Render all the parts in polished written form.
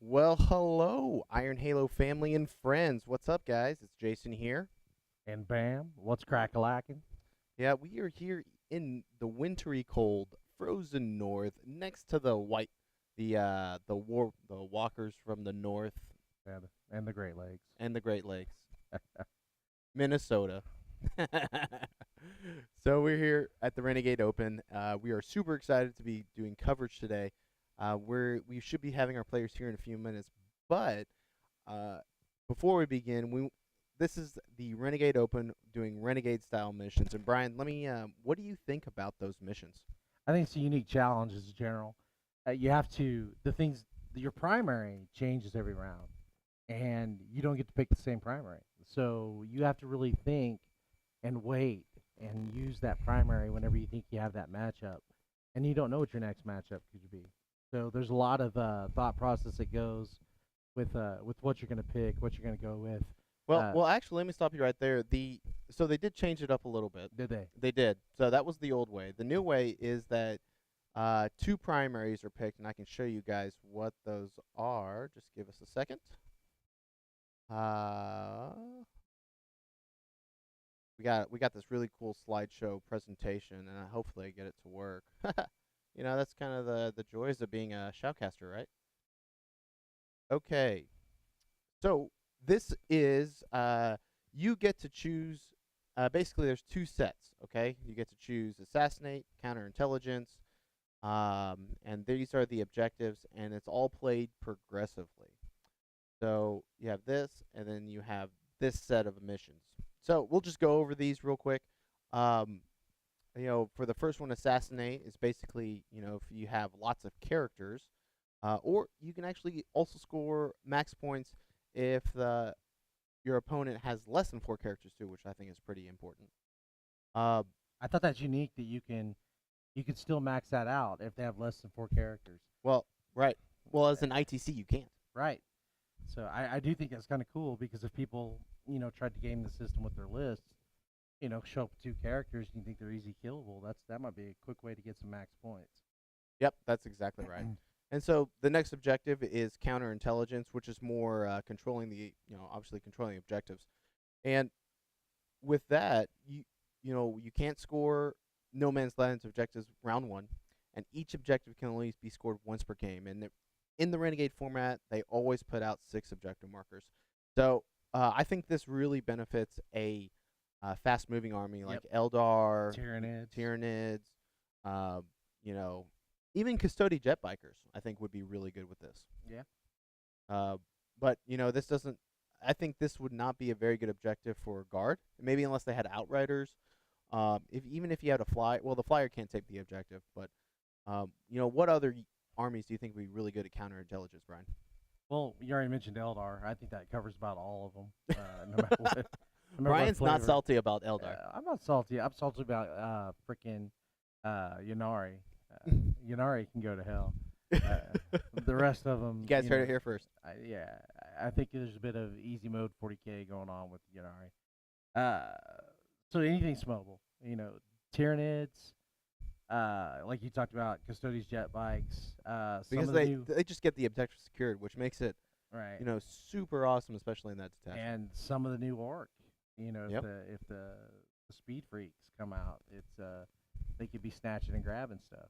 Well, hello, Iron Halo family and friends. What's up, guys? It's Jason here. And bam, what's crack-a-lacking? Yeah, we are here in the wintry cold, frozen north, next to the walkers from the north And the Great Lakes. and the Great Lakes, Minnesota. So we're here at the Renegade Open. We are super excited to be doing coverage today. We should be having our players here in a few minutes, but uh, before we begin, we this is the Renegade Open doing Renegade style missions. And Brian, let me. What do you think about those missions? I think it's a unique challenge as a general. You have to the things your primary changes every round, and you don't get to pick the same primary. So you have to really think and wait and use that primary whenever you think you have that matchup, and you don't know what your next matchup could be. So there's a lot of thought process that goes with what you're going to pick, what you're going to go with. Actually, let me stop you right there. So they did change it up a little bit. Did they? They did. So that was the old way. The new way is that two primaries are picked, and I can show you guys what those are. Just give us a second. Uh, we got this really cool slideshow presentation, and hopefully I get it to work. That's kind of the joys of being a shoutcaster, right? Okay. So this is you get to choose. Basically, there's two sets. Okay, you get to choose assassinate, counterintelligence, and these are the objectives, and it's all played progressively. So you have this, and then you have this set of missions. So we'll just go over these real quick. Um, for the first one, assassinate is basically, if you have lots of characters, or you can actually also score max points if your opponent has less than 4 characters too, which I think is pretty important. Uh, I thought that's unique that you can still max that out if they have less than 4 characters. well, right. Well, as an ITC, you can't. Right. So I do think that's kind of cool because if people, tried to game the system with their lists, show up with 2 characters and you think they're easy killable, that might be a quick way to get some max points. Yep, that's exactly right. And so the next objective is counterintelligence, which is more controlling obviously controlling objectives. And with that, you can't score No Man's Land's objectives round one, and each objective can only be scored once per game. And in the Renegade format, they always put out 6 objective markers. So I think this really benefits a fast-moving army like Eldar, Tyranids, uh, you know, even Custody jet bikers. I think would be really good with this. Yeah. Uh, but this doesn't. I think this would not be a very good objective for guard. Maybe unless they had outriders. If even if you had a fly, well, the flyer can't take the objective. But what other armies do you think would be really good at counterintelligence, Brian? Well, you already mentioned Eldar. I think that covers about all of them, no matter what. Brian's not salty about Eldar. I'm not salty. I'm salty about freaking Yanari. Yanari can go to hell. The rest of them. You guys heard it here first. I think there's a bit of easy mode 40k going on with Yanari. So anything's mobile. Tyranids, like you talked about, Custodes jet bikes. Because they just get the objective secured, which makes it right. Super awesome, especially in that detachment. And some of the new orc. Yep. If the speed freaks come out, it's they could be snatching and grabbing stuff.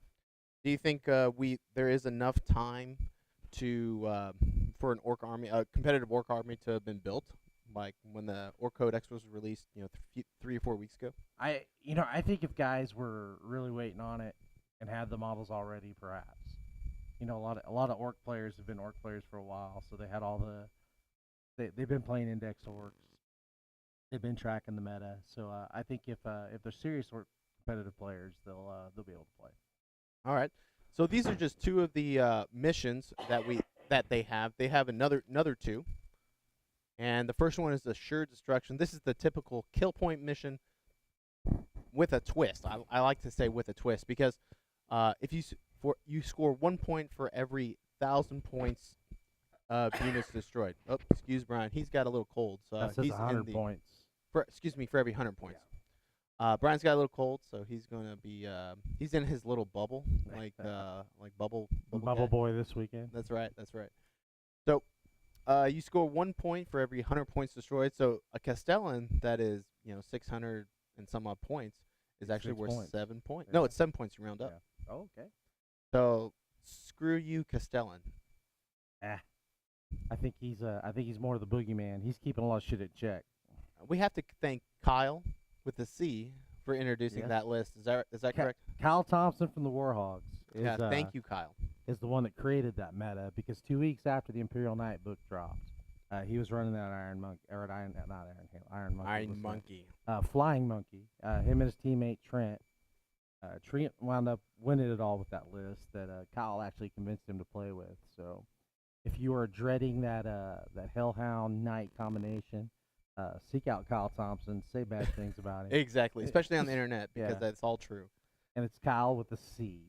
Do you think there is enough time to for an orc army, a competitive orc army, to have been built, like when the Orc Codex was released, 3 or 4 weeks ago? I think if guys were really waiting on it and had the models already, perhaps. A lot of orc players have been orc players for a while, so they had all they've been playing indexed orcs. They've been tracking the meta, so I think if they're serious orc competitive players, they'll be able to play. All right. So these are just 2 of the missions that they have. They have another 2. And the first one is Assured Destruction. This is the typical kill point mission with a twist. I like to say with a twist because if you score 1 point for every 1,000 points of units destroyed. Oh, excuse Brian. He's got a little cold. So that says he's 100 points. For every 100 points. Yeah. Brian's got a little cold, so he's gonna be he's in his little bubble, like bubble guy. Boy this weekend. That's right. So you score 1 point for every 100 points destroyed. So a Castellan that is 600 and some odd points is It's actually 6 worth points. 7 points. No, Yeah. it's 7 points you round up. Yeah. Oh, okay. So screw you, Castellan. Ah, I think he's more of the boogeyman. He's keeping a lot of shit in check. We have to thank Kyle with the C for introducing Yes. that list. Is that correct? Kyle Thompson from the Warhogs Yeah. Thank you, Kyle. is the one that created that meta because 2 weeks after the Imperial Knight book dropped, he was running that Iron Monkey or Iron not Iron Hail, Iron Monkey. Iron was the- Monkey. Flying Monkey. Him and his teammate Trent. Trent wound up winning it all with that list that Kyle actually convinced him to play with. So if you are dreading that Hellhound Knight combination, seek out Kyle Thompson. Say bad things about him. Exactly, especially on the internet because Yeah. that's all true. And it's Kyle with a C.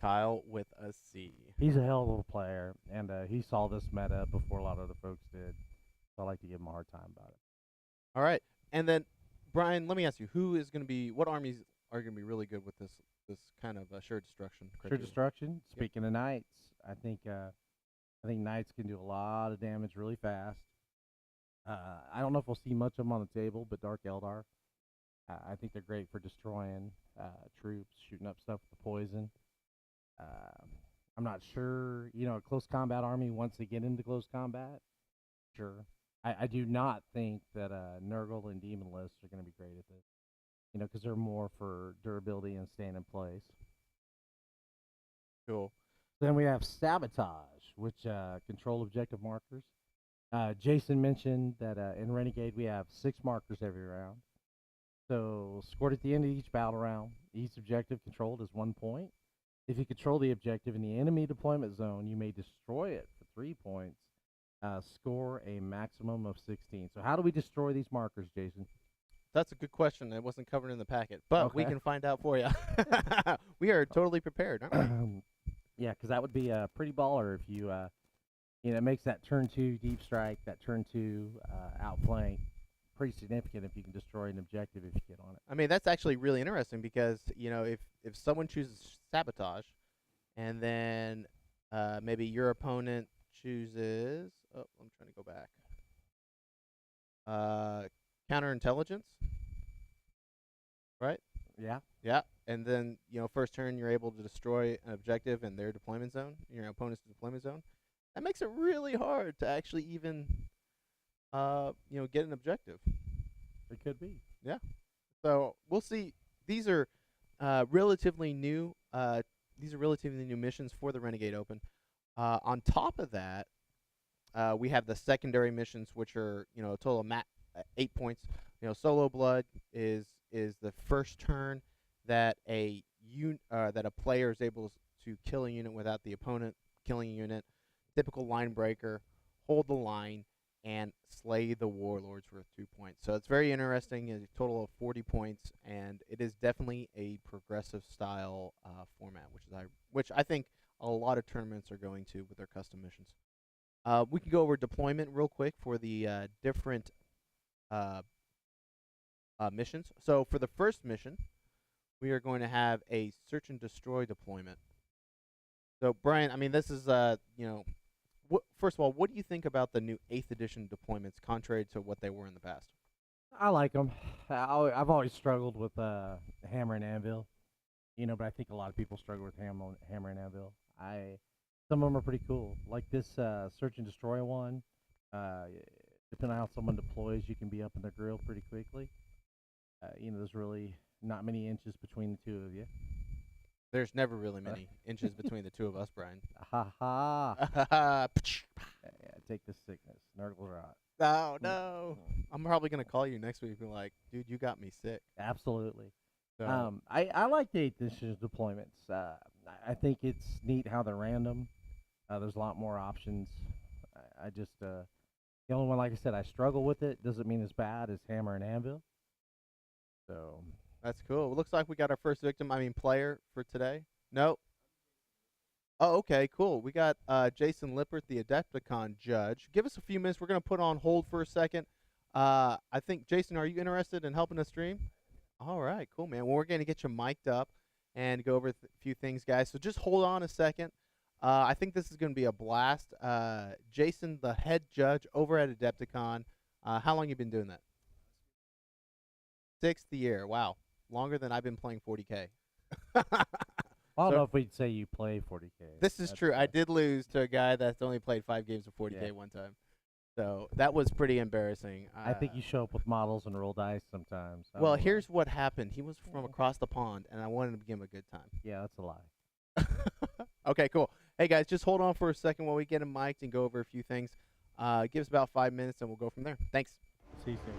Kyle with a C. He's a hell of a player, and he saw this meta before a lot of other folks did. So I like to give him a hard time about it. All right, and then Brian, let me ask you, what armies are going to be really good with this kind of assured destruction? Sure criteria? destruction. Speaking of knights, I think knights can do a lot of damage really fast. I don't know if we'll see much of them on the table, but Dark Eldar, I think they're great for destroying troops, shooting up stuff with the poison. I'm not sure, a close combat army once they get into close combat. Sure. I do not think that Nurgle and Demon lists are going to be great at this. Because they're more for durability and staying in place. Cool. Then we have Sabotage, which control objective markers. Jason mentioned that in Renegade we have 6 markers every round. So scored at the end of each battle round. Each objective controlled is 1 point. If you control the objective in the enemy deployment zone, you may destroy it for 3 points. Score a maximum of 16. So how do we destroy these markers, Jason? That's a good question. It wasn't covered in the packet, but we Okay. can find out for you. We are totally prepared, aren't we? Yeah, because that would be a pretty baller if you, it makes that turn 2 deep strike, that turn 2 outflank pretty significant if you can destroy an objective if you get on it. I mean, that's actually really interesting because if someone chooses sabotage, and then maybe your opponent chooses, oh, I'm trying to go back. Counterintelligence, right? Yeah. Yeah, and then first turn you're able to destroy an objective in their deployment zone, your opponent's deployment zone. That makes it really hard to actually even get an objective. It could be. Yeah. So we'll see. These are relatively new. These are relatively new missions for the Renegade Open. On top of that, we have the secondary missions, which are a total of 8 points. Solo Blood is the first turn that a player is able to kill a unit without the opponent killing a unit. Typical line breaker, hold the line, and slay the warlords for 2 points. So it's very interesting. It's a total of 40 points, and it is definitely a progressive style format, which I think a lot of tournaments are going to with their custom missions. We can go over deployment real quick for the different missions. So for the first mission, we are going to have a search and destroy deployment. So Brian, I mean, this is first of all, what do you think about the new 8th edition deployments, contrary to what they were in the past? I like them. I've always struggled with Hammer and Anvil, but I think a lot of people struggle with Hammer and Anvil. Some of them are pretty cool, like this search and destroy one. Depending on how someone deploys, you can be up in the grill pretty quickly. There's really not many inches between the two of you. There's never really many inches between the two of us, Brian. Ha ha. Yeah, Take this sickness. Nurgle rot. oh, no. I'm probably going to call you next week and be like, dude, you got me sick. Absolutely. So, I like the 8th edition deployments. I think it's neat how they're random. There's a lot more options. I just, the only one, like I said, I struggle with it. Doesn't mean it's bad as Hammer and Anvil. So. that's cool. It looks like we got our first player for today. Nope. Oh, okay, cool. We got Jason Lippert, the Adepticon judge. Give us a few minutes. We're going to put on hold for a second. I think, Jason, are you interested in helping us stream? All right, cool, man. Well, we're going to get you mic'd up and go over a few things, guys. So just hold on a second. I think this is going to be a blast. Jason, the head judge over at Adepticon. How long you been doing that? Sixth year. Wow, longer than I've been playing 40K. I don't So know if we'd say you play 40K. this is true. I did lose to a guy that's only played 5 games of 40K Yeah. one time. So that was pretty embarrassing. I think you show up with models and roll dice sometimes. I don't Well, know why. here's what happened. He was from across the pond, and I wanted to give him a good time. Yeah, that's a lie. Okay, cool. Hey, guys, just hold on for a second while we get him mic'd and go over a few things. Give us about 5 minutes, and we'll go from there. Thanks. See you soon.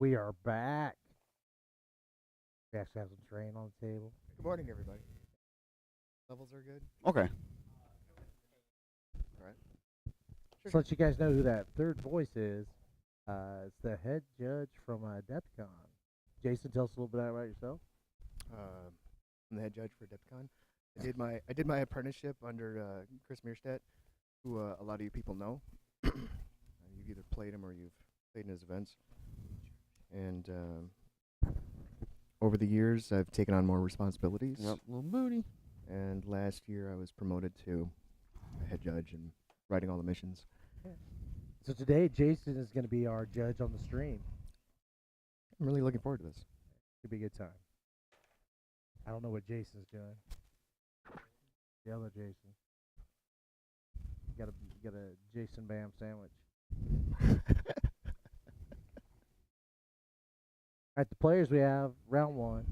We are back. We actually have some train on the table. Good morning, everybody. Levels are good. Okay. All right. Just to let you guys know who that third voice is. It's the head judge from DEFCON. Jason, tell us a little bit about yourself. I'm the head judge for DEFCON. I did my apprenticeship under Chris Meerstedt, who a lot of you people know. You've either played him or you've played in his events. And over the years, I've taken on more responsibilities. Yep, little booty. And last year, I was promoted to head judge and writing all the missions. So today, Jason is going to be our judge on the stream. I'm really looking forward to this. Should be a good time. I don't know what Jason's doing. The other Jason. Got a Jason Bam sandwich. All right, the players we have, round one.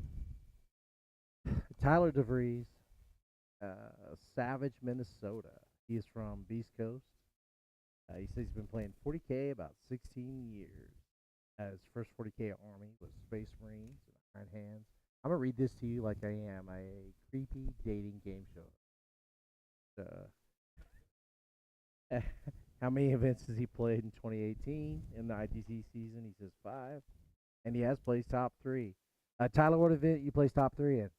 Tyler DeVries, Savage, Minnesota. He is from Beast Coast. He says he's been playing 40K about 16 years. His first 40K army was Space Marines and Iron Hands. I'm going to read this to you like I am a creepy dating game show. How many events has he played in 2018 in the ITC season? He says 5. And he has placed top 3. Tyler, what event you placed top 3 in?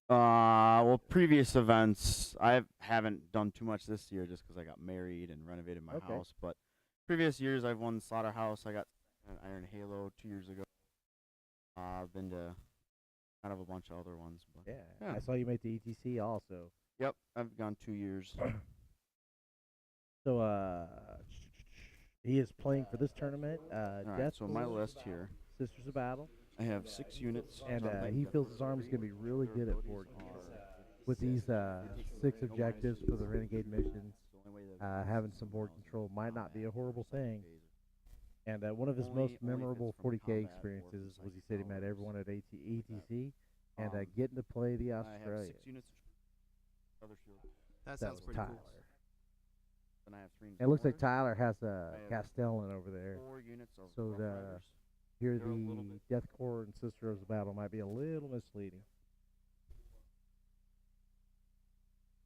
Well, previous events, I haven't done too much this year just because I got married and renovated my house. But previous years, I've won Slaughterhouse. I got an Iron Halo 2 years ago. I've been to kind of a bunch of other ones. But Yeah, I saw you make the ETC also. Yep, I've gone 2 years. So, he is playing for this tournament. All right, so my list here. Sisters of Battle. I have 6 units. And he feels his army's going to be really good at board games. With these 6 objectives for the Renegade missions, having some board control might not be a horrible thing. And one of his most memorable 40K experiences was he said he met everyone at ETC and getting to play the Australia. That sounds pretty Tyler. cool. Then I have 3 It looks like Tyler has a Castellan over there. 4 units of So Rough Riders. here They're a little the bit- Death Corps and Sisters of Battle might be a little misleading.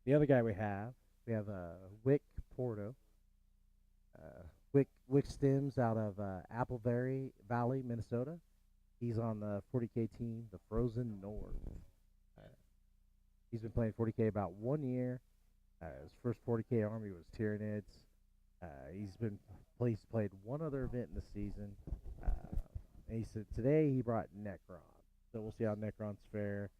The other guy we have Wick Porto. Wick Stems out of Apple Valley, Minnesota. He's on the 40K team, the Frozen North. He's been playing 40K about 1 year. His first 40K army was Tyranids. He's played one other event in the season. And he said today he brought Necron. So we'll see how Necrons fare.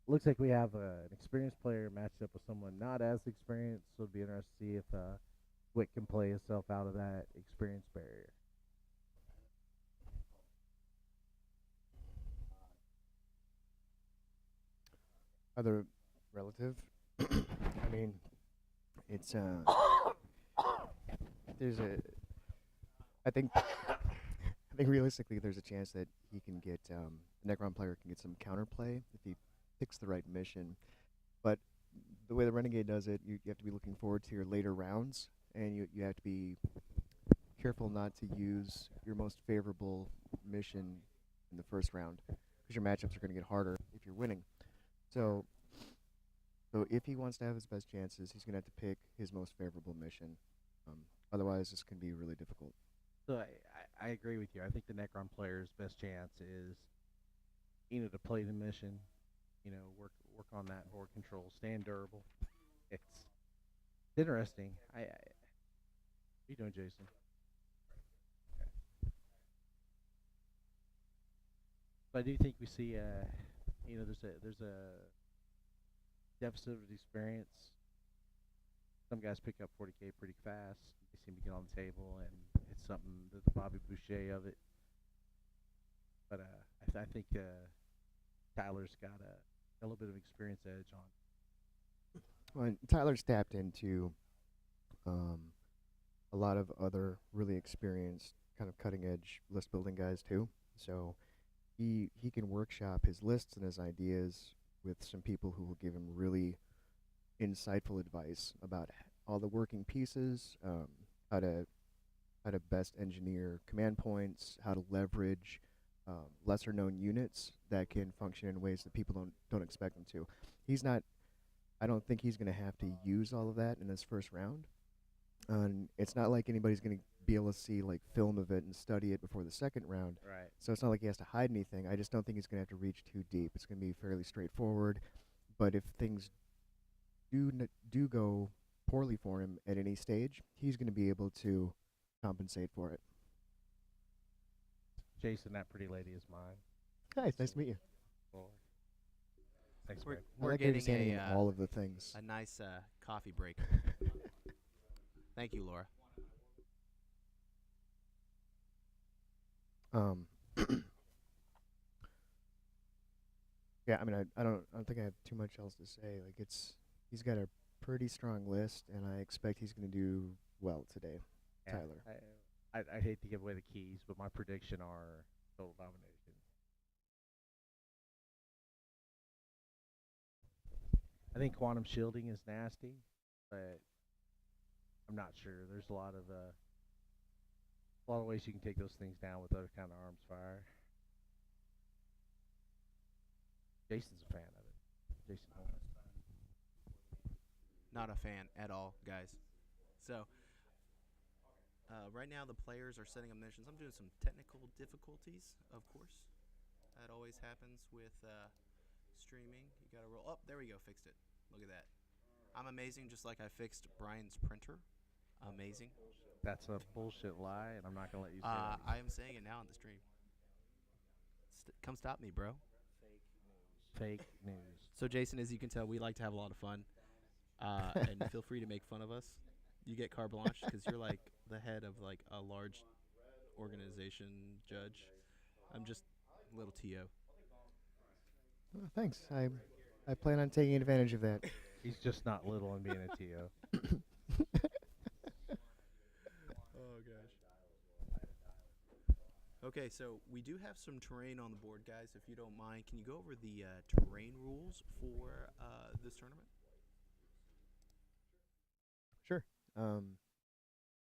Looks like we have an experienced player matched up with someone not as experienced, so it'll be interesting to see if Wick can play himself out of that experience barrier. Other relative. I mean, it's there's a. I think realistically, there's a chance that he can get the Necron player can get some counterplay if he picks the right mission. But the way the Renegade does it, you have to be looking forward to your later rounds, and you have to be careful not to use your most favorable mission in the first round, because your matchups are going to get harder if you're winning. So if he wants to have his best chances, he's going to have to pick his most favorable mission. Otherwise, this can be really difficult. So I agree with you. I think the Necron player's best chance is, to play the mission, work on that board control, stand durable. It's interesting. What are you doing, Jason? So I do think we see, there's a deficit of experience. Some guys pick up 40K pretty fast. They seem to get on the table, and it's something that the Bobby Boucher of it. But I think Tyler's got a little bit of experience edge on. Well, Tyler's tapped into a lot of other really experienced kind of cutting edge list building guys too. So he can workshop his lists and his ideas with some people who will give him really insightful advice about all the working pieces, how to how to best engineer command points, how to leverage lesser known units that can function in ways that people don't expect them to. He's not. I don't think he's going to have to use all of that in this first round. And it's not like anybody's going to be able to see like film of it and study it before the second round. Right. So it's not like he has to hide anything. I just don't think he's going to have to reach too deep. It's going to be fairly straightforward. But if things do go poorly for him at any stage, he's going to be able to compensate for it. Jason, that pretty lady is mine. Nice to meet you. Lord. Thanks, We're, Greg. I we're like getting understanding a all of the things. a nice coffee break. Thank you, Laura. Um, yeah, I mean, I don't think I have too much else to say. Like, he's got a pretty strong list, and I expect he's going to do well today. Yeah, Tyler. I hate to give away the keys, but my prediction are total domination. I think quantum shielding is nasty, but I'm not sure. There's a lot of ways you can take those things down with other kind of arms fire. Jason's a fan of it. Jason Holmes. Not a fan at all, guys. So, right now the players are setting up missions. I'm doing some technical difficulties, of course. That always happens with streaming. You gotta roll. Oh, there we go. Fixed it. Look at that. I'm amazing, just like I fixed Brian's printer. Amazing. That's a bullshit lie, and I'm not gonna let you say that. I am saying it now on the stream. Come stop me, bro. Fake news. So, Jason, as you can tell, we like to have a lot of fun. And feel free to make fun of us. You get carte blanche because you're like the head of like a large organization judge. I'm just a little TO. Oh, thanks. I plan on taking advantage of that. He's just not little and being a TO. Oh gosh. Okay, so we do have some terrain on the board, guys. If you don't mind, can you go over the terrain rules for this tournament? Sure.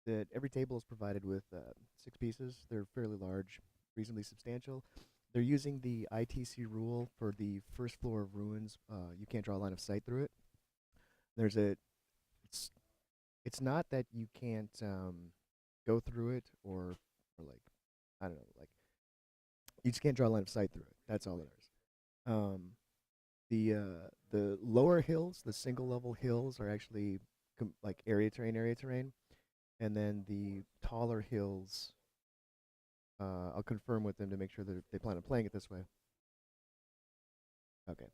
That every table is provided with 6 pieces. They're fairly large, reasonably substantial. They're using the ITC rule for the first floor of ruins. You can't draw a line of sight through it. It's not that you can't go through it or like, I don't know, like you just can't draw a line of sight through it. That's all it is. The lower hills, the single level hills, are actually like area terrain, and then the taller hills. I'll confirm with them to make sure that they plan on playing it this way. Okay.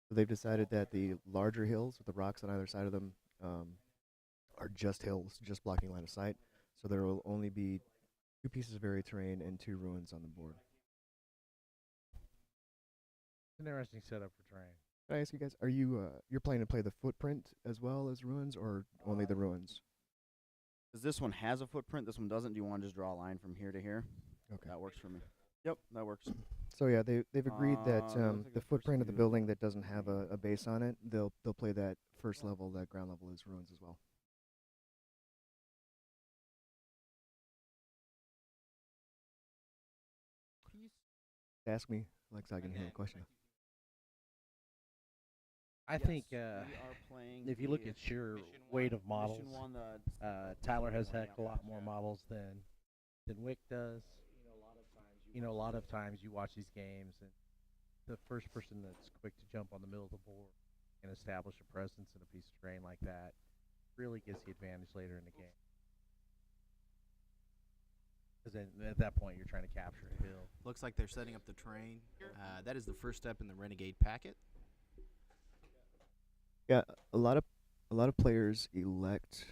So they've decided that the larger hills with the rocks on either side of them are just hills, just blocking line of sight. So there will only be 2 pieces of area terrain and 2 ruins on the board. It's an interesting setup for terrain. Can I ask you guys, are you're planning to play the footprint as well as ruins, or only the ruins? Because this one has a footprint, this one doesn't. Do you want to just draw a line from here to here? Okay. That works for me. Yep, that works. So yeah, they've agreed that looks like the the footprint of first the two. building that doesn't have a base on it, they'll play that first level, that ground level as ruins as well. Ask me, Lex, I can hear the question. I think we are playing if you look the at sheer mission weight one- of models, mission one, Tyler has heck a lot more models than Wick does. You know, a lot of times you watch these games, and the first person that's quick to jump on the middle of the board and establish a presence in a piece of terrain like that really gets the advantage later in the game. Because then at that point you're trying to capture a hill. Looks like they're setting up the terrain. That is the first step in the Renegade packet. Yeah, a lot of players elect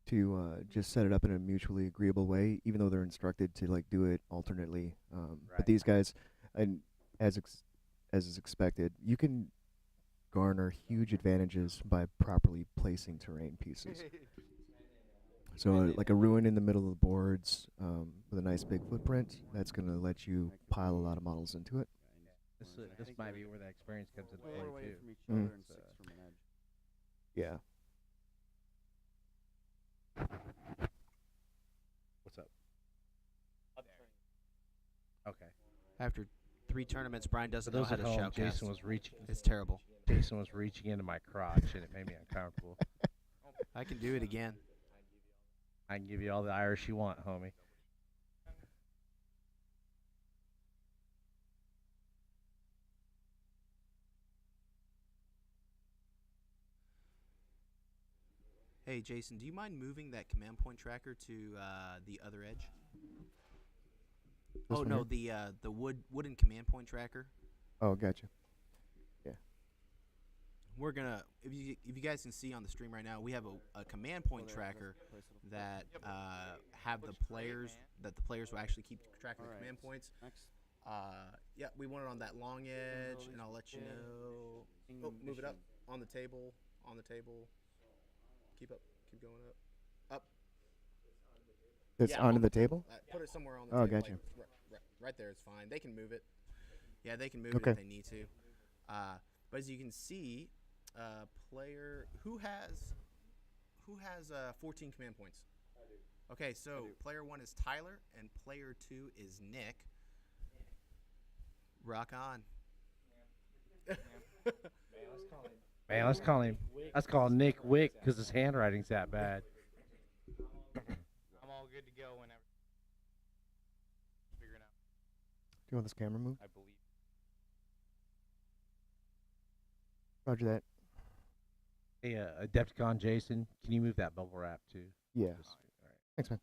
to just set it up in a mutually agreeable way, even though they're instructed to like do it alternately. Right. But these guys, and as is expected, you can garner huge advantages by properly placing terrain pieces. So like a ruin in the middle of the boards with a nice big footprint, that's going to let you pile a lot of models into it. This might be where that experience comes into play 4 away too. from each Mm. other and 6 from an edge. Yeah. After 3 tournaments, Brian For doesn't know those how at to home, shoutcast. Jason was reaching. It's terrible. Jason was reaching into my crotch, and it made me uncomfortable. I can do it again. I can give you all the Irish you want, homie. Hey, Jason, do you mind moving that command point tracker to the other edge? This Oh one no, here? the wooden command point tracker. Oh, gotcha. We're gonna, if you guys can see on the stream right now, we have a command point tracker that have the players will actually keep track of the command points. Next. Yeah, we want it on that long edge, and I'll let you know. Oh, move it up on the table. On the table. Keep up. Keep going up. Up. It's Yeah, onto on the table? Put it somewhere on the Oh, table. gotcha. Right there, it's fine. They can move it. Yeah, they can move Okay. it if they need to. But as you can see, player who has 14 command points. I do. Okay, so player 1 is Tyler and player 2 is Nick. Rock on. Man, let's call him. Let's call Nick Wick because his handwriting's that bad. I'm all good to go whenever. Figuring out, Do you want this camera moved? I believe. Roger that. Hey, Adepticon Jason, can you move that bubble wrap too? Yeah. Just- all right. Thanks, man.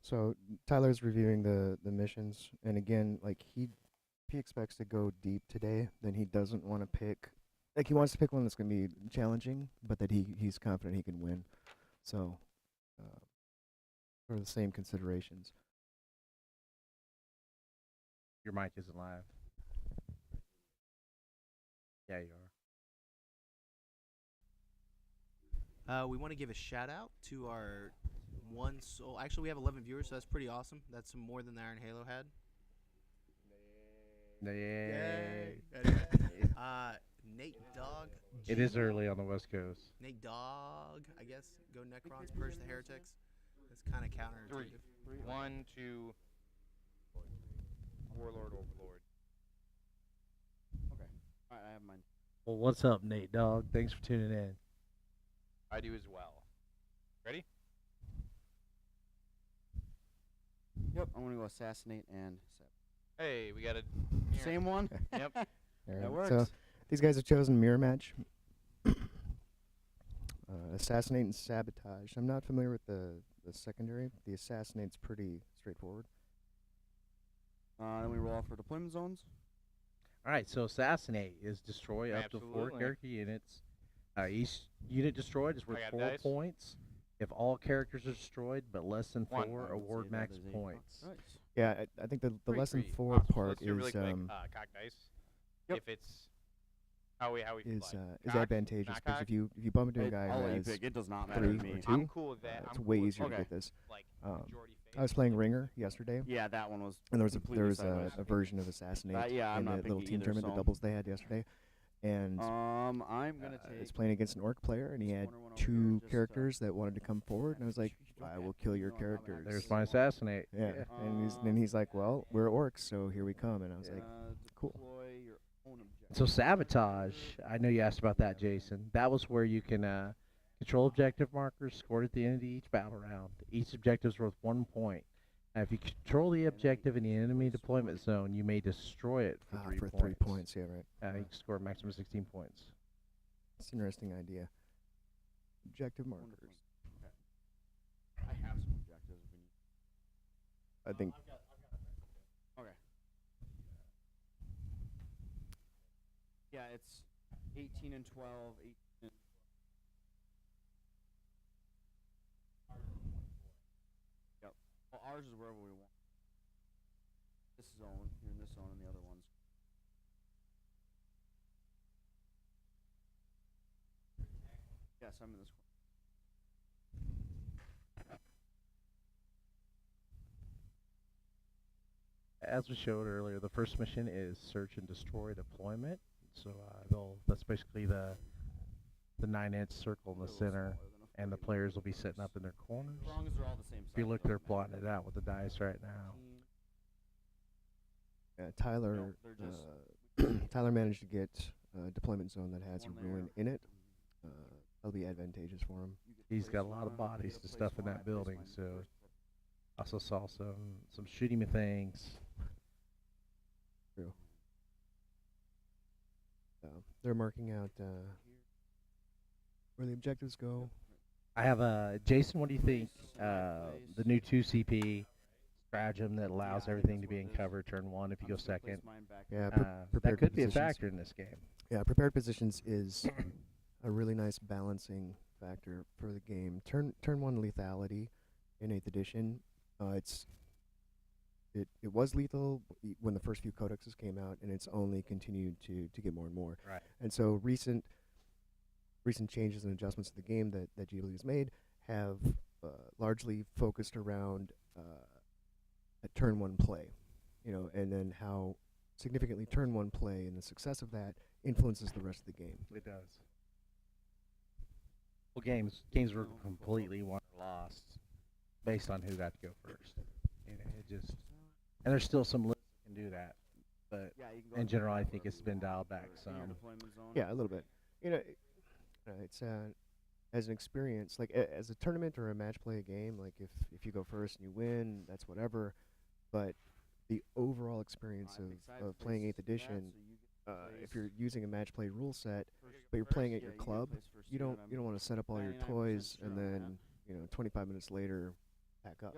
So Tyler's reviewing the missions, and again, like if he expects to go deep today, then he doesn't want to pick. Like he wants to pick one that's gonna be challenging, but that he's confident he can win. So, for the same considerations. Your mic isn't live. Yeah, you are. We want to give a shout out to our one soul. Actually, we have 11 viewers, so that's pretty awesome. That's more than the Iron Halo had. Yay. Nate Dog. It is early on the West Coast. Nate Dog, I guess. Go Necrons, purge the heretics. That's kind of counterintuitive. 1, 2. Warlord, Overlord. Okay. All right, I have mine. Well, what's up, Nate Dog? Thanks for tuning in. I do as well. Ready? Yep, I'm gonna go assassinate and Hey, we got a same one. Yep. Alright, That works. So these guys have chosen mirror match. Assassinate and sabotage. I'm not familiar with the secondary. The assassinate's pretty straightforward. Then we roll for deployment zones. All right, so assassinate is destroy up to 4 Absolutely. character units. Each unit destroyed is worth got 4 dice. points. If all characters are destroyed but less than 4, 1. I would award say that max is a points. nice. Yeah, I think the Free, less than free. 4 So part let's do really is quick. Cock dice. Yep. If it's how we is like. Cock, advantageous not because cock? if you bump into a guy I'll who let you has pick. It does not matter 3 to me. or 2, I'm cool with that. it's I'm way cool with easier to Okay. get this. like Um, majority I was phase. playing Ringer yesterday, Yeah, that one was. and there was completely a sideways. version of Assassinate Yeah, I'm in not the little picky team either, tournament, the so- doubles they had yesterday. And I'm gonna I was take. playing against an orc player, and he this had corner one over 2 here, just, characters that wanted to come forward, and I was like, you I don't will have kill to, your you don't have an characters. There's my assassinate. Yeah, and he's like, well, we're orcs, so here we come. And I was like, cool. Deploy your own objective. So sabotage, I know you asked about that, Jason. That was where you can control objective markers scored at the end of each battle round. Each objective is worth 1 point. Now, if you control the objective in the enemy deployment zone, you may destroy it for 3 for points. 3 points, yeah, right. You can score a maximum of 16 points. It's an interesting idea. Objective Wonderful. markers. Okay. I have some objectives. If we need. I think Okay. Yeah, it's 18 and 12. 18 and Yep. Well, ours is wherever we want. This zone, you're in this zone, and the other ones. Yes, I'm in this corner. As we showed earlier, the first mission is search and destroy deployment. So that's basically the 9-inch circle in the They're a little center, smaller than a and the 40. players will be setting up in their corners. As long as they're all the same If you look, they're plotting it out with the dice right now. Tyler Tyler managed to get a deployment zone that has a ruin in it. That'll be advantageous for him. He's got a lot of bodies to stuff in that building, so also saw some shooting things. True. They're marking out where the objectives go. I have Jason. What do you think? The new 2 CP stratagem that allows everything to be in cover turn 1 if you go second. Yeah, That prepared could be a positions. factor in this game. Yeah, prepared positions is a really nice balancing factor for the game. Turn 1 lethality in 8th edition. It was lethal when the first few codexes came out, and it's only continued to get more and more. Right. And so recent changes and adjustments to the game that GW has made have largely focused around a turn 1 play, and then how significantly turn 1 play and the success of that influences the rest of the game. It does. Well, games were completely won or lost based on who got to go first. It just, and there's still some lists that can do that, but in general, I think it's been dialed back some. Yeah, a little bit. It's as an experience, like as a tournament or a match play game. Like if you go first and you win, that's whatever. But the overall experience of playing 8th edition, if you're using a match play rule set, but you're playing at your club, you don't want to set up all your toys and then 25 minutes later pack up.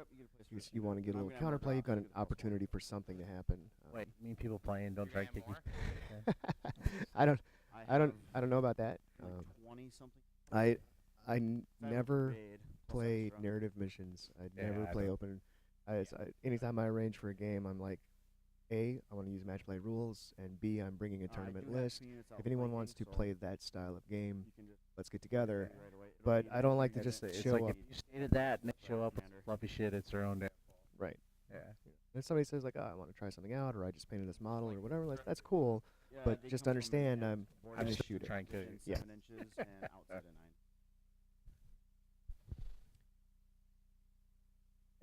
You want to get a little counterplay. You've got an opportunity for something to happen. Wait, you mean people playing don't try to kick you? I don't know about that. I never play narrative missions. I never play open. Anytime I arrange for a game, I'm like, A, I want to use match play rules, and B, I'm bringing a tournament list. If anyone wants to play that style of game, let's get together. But I don't like to just it's show like up. if you stated that and they show up with some fluffy shit, it's their own damn. Right. Yeah. If somebody says like, I want to try something out, or I just painted this model or whatever, like that's cool. But just understand, I'm just just shoot it. try and kill you. Yeah.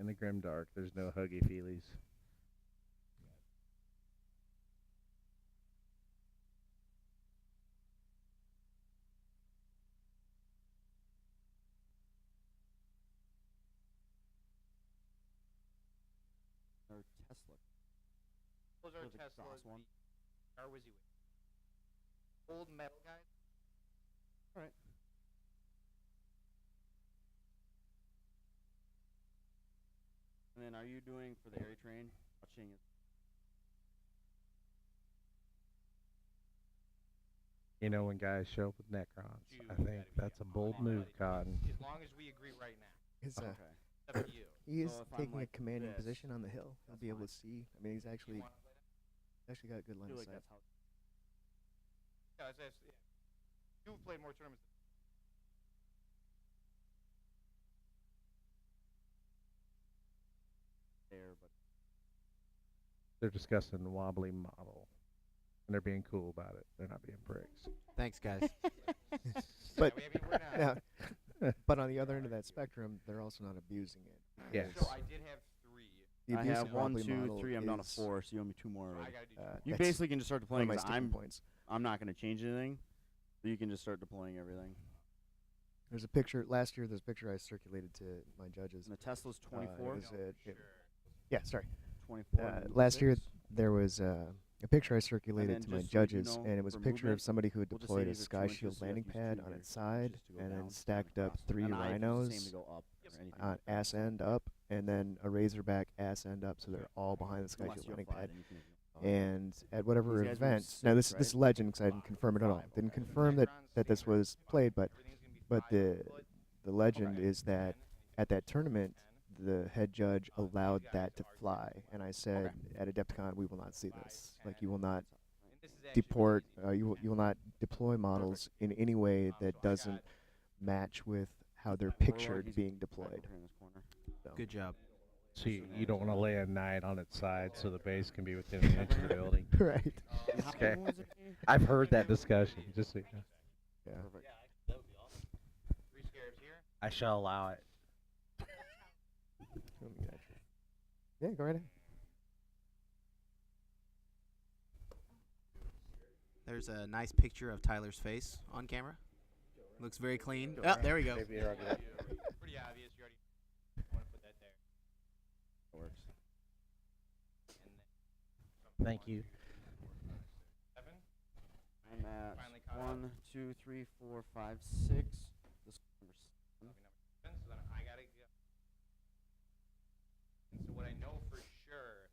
In the grim dark, there's no huggy feelies. Those are Teslas. one. Car was you old metal guys? Alright. And then are you doing for the air train? Watching it. When guys show up with Necrons, I Dude, think that's a bold move, Cotton. As long as we agree right now. His, Okay. It's up to you. he is So if I'm taking a like commanding this, position on the hill. He'll that's be able fine. to see. I mean, he's actually wanna play that? got good I line feel of like sight. that's how. Yeah, yeah. You've played more tournaments. There, but They're discussing the wobbly model, and they're being cool about it. They're not being pricks. Thanks, guys. But I mean, we're not. now, but on the other end of that spectrum, they're also not abusing it. Yes. So I did have 3. The I abuse have of 1, wobbly 2, model 3. I'm down to is, 4, so you owe me 2 more I already. gotta do You that's basically can just start one of deploying my because sticking points. I'm not going to change anything. So you can just start deploying everything. There's a picture last year. There's a picture I circulated to my judges. And the Tesla's It 24. was, yeah, sorry. 24. Last year 6. there was a picture I circulated then to my just so you judges, know, and it was a for picture of movement, somebody who had we'll just say deployed a these are 2 Sky inches, Shield so you have landing to use pad 2 on here, its side, just to go and down then and stacked up across. 3 An eye is the same rhinos to go up or anything on like that. ass end up, and then a Razorback ass end up, so they're all behind the Sky Unless Shield you have landing 5, pad. then you can ignore it. And at whatever These guys were event, now this 6, this is right? legend because I didn't confirm it at all. Didn't confirm that this was played, but the legend is that at that tournament, the head judge allowed that to fly, and I said at Adepticon we will not see this. Like you will not deport, you will not deploy models in any way that doesn't match with how they're pictured being deployed. Here in this corner. So. Good job. So you don't want to lay a knight on its side so the base can be within an inch of the building. Right. Okay. I've heard that discussion. Just so you know. Yeah. Perfect. 3 scarabs here. I shall allow it. Yeah, go right ahead. There's a nice picture of Tyler's face on camera. Looks very clean. Oh, there we go. Maybe here, I'll do that. Pretty obvious. You already want to put that there. Works. Thank you. 7. I'm at Finally caught up. 1, 2, 3, 4, 5, 6. This number 7. Number 7. So then I gotta go. And so what I know for sure.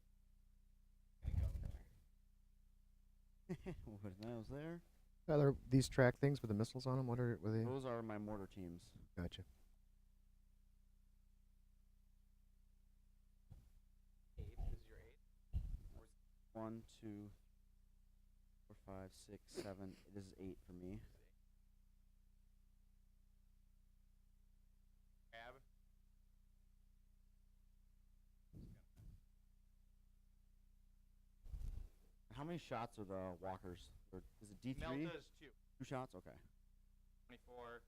What else there? Tyler, these track things with the missiles on them, what are they? Those are my mortar teams. Gotcha. 8. This is your 8. 1, 2, 4, 5, 6, 7. This is 8 for me. Grab. How many shots are the walkers? Or is it D3? Melta's 2. 2 shots? Okay. 24.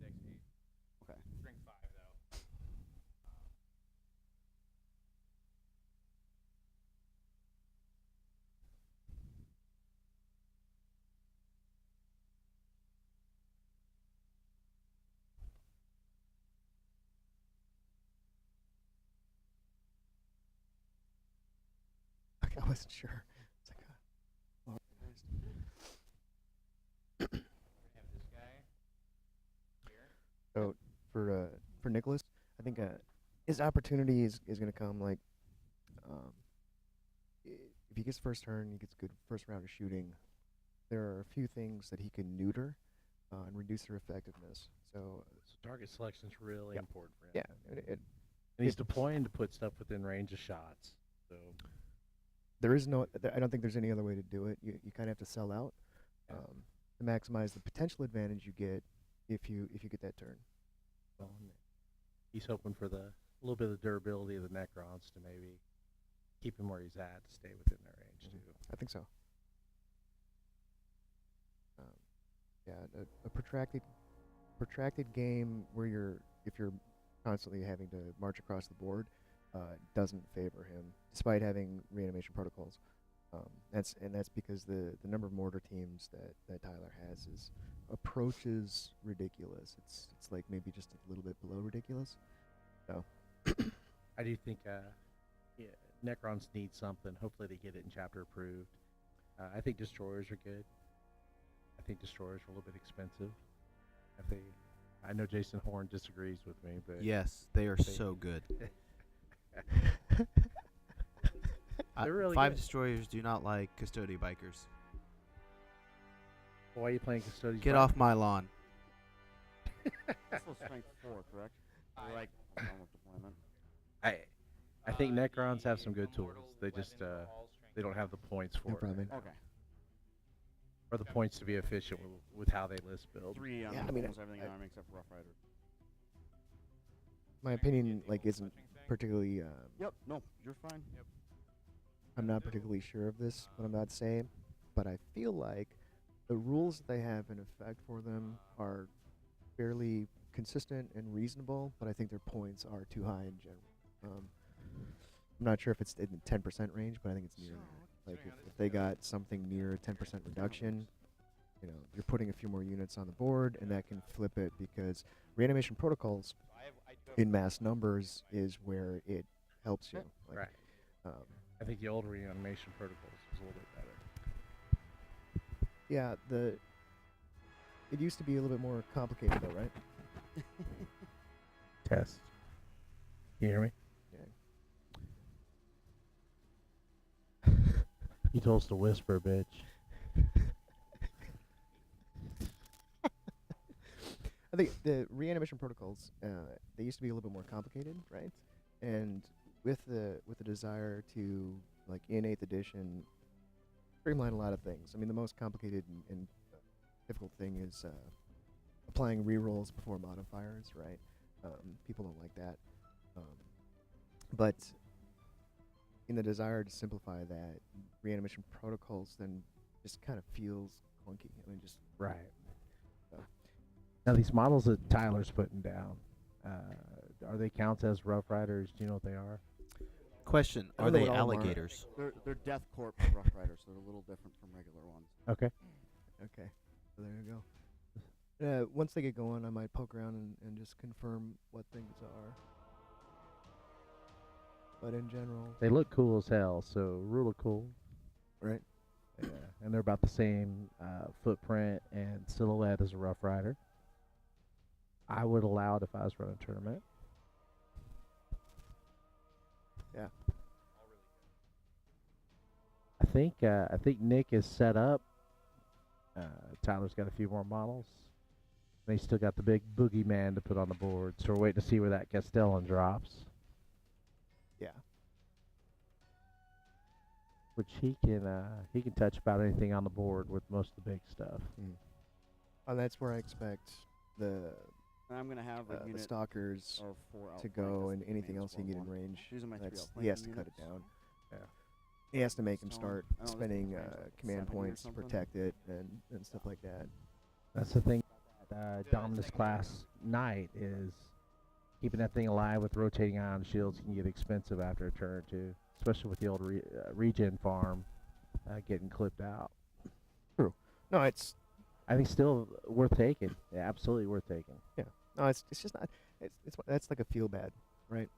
36, 8. Okay. Drink 5 though. Okay, I wasn't sure. It's like, We're gonna have this guy here. so for Nicholas, I think his opportunity is going to come like if he gets first turn, he gets good first round of shooting. There are a few things that he can neuter and reduce their effectiveness. So So target selection is really Yep. important for him. yeah, And he's deploying to put stuff within range of shots. So there is no. I don't think there's any other way to do it. You kind of have to sell out Yeah. to maximize the potential advantage you get if you get that turn. well, he's hoping for the little bit of durability of the Necrons to maybe keep him where he's at to stay within their range too. I think so. Yeah, a protracted game where if you're constantly having to march across the board doesn't favor him, despite having reanimation protocols. That's because the number of mortar teams that Tyler has approaches ridiculous. It's like maybe just a little bit below ridiculous. So I do think yeah, Necrons need something. Hopefully they get it in chapter approved. I think destroyers are good. I think destroyers are a little bit expensive. I know Jason Horn disagrees with me, but Yes, they are They- so good. They're really 5 good. destroyers do not like custody bikers. Why are you playing custodians? Get off my lawn. Also strength 4, correct? Or like normal deployment. I think Necrons have some good tools. Immortals, They just weapons, all strength. they don't have the points for No it, problem. Okay. or the points to be efficient with how they list build. 3 on Yeah, I mean, almost everything in I- army except for Rough Rider. my opinion isn't particularly. Yep. No, you're fine. I'm not particularly sure of this, what I'm about to say, but I feel like the rules that they have in effect for them are fairly consistent and reasonable, but I think their points are too high in general. I'm not sure if it's in the 10% range, but I think it's near there. Like if they got something near a 10% reduction, you're putting a few more units on the board, and that can flip it because reanimation protocols I do have in mass numbers is where it helps you. Like, Right. I think the old reanimation protocols was a little bit better. yeah, it used to be a little bit more complicated though, right? Test. You hear me? Yeah. You told us to whisper, bitch. I think the reanimation protocols they used to be a little bit more complicated, right? And with the desire to like in 8th edition streamline a lot of things. I mean, the most complicated and difficult thing is applying rerolls before modifiers, right? People don't like that, but in the desire to simplify that, reanimation protocols then just kind of feels clunky. I mean, just Right. So. Now these models that Tyler's putting down, are they counts as Rough Riders? Do you know what they are? Question: I Are don't know they what all of 'em are. alligators? They're Death Corp Rough Riders, so they're a little different from regular ones. Okay. Okay, so there you go. Once they get going, I might poke around and just confirm what things are. But in general, They look cool as hell, so really cool. right? Yeah, and they're about the same footprint and silhouette as a Rough Rider. I would allow it if I was running a tournament. Yeah. I think Nick is set up. Tyler's got a few more models. And he's still got the big boogeyman to put on the board, so we're waiting to see where that Castellan drops, Yeah. which he can touch about anything on the board with most of the big stuff. And that's where I expect the And I'm gonna have a the unit stalkers of 4 to outflank. go, That's and the anything main else he can get in squad one. range. These are my 3 That's, he outflanking has to cut it units. down. Yeah. He has to make him Stone. start I know this spending thing's range like command 70 or points to something. protect it and stuff like that. That's the thing. Dominus class knight is keeping that thing alive with rotating ion shields can get expensive after a turn or two, especially with the old regen farm getting clipped out. No, it's I think still worth taking. Yeah, absolutely worth taking. no, it's just not. It's that's like a feel bad, right?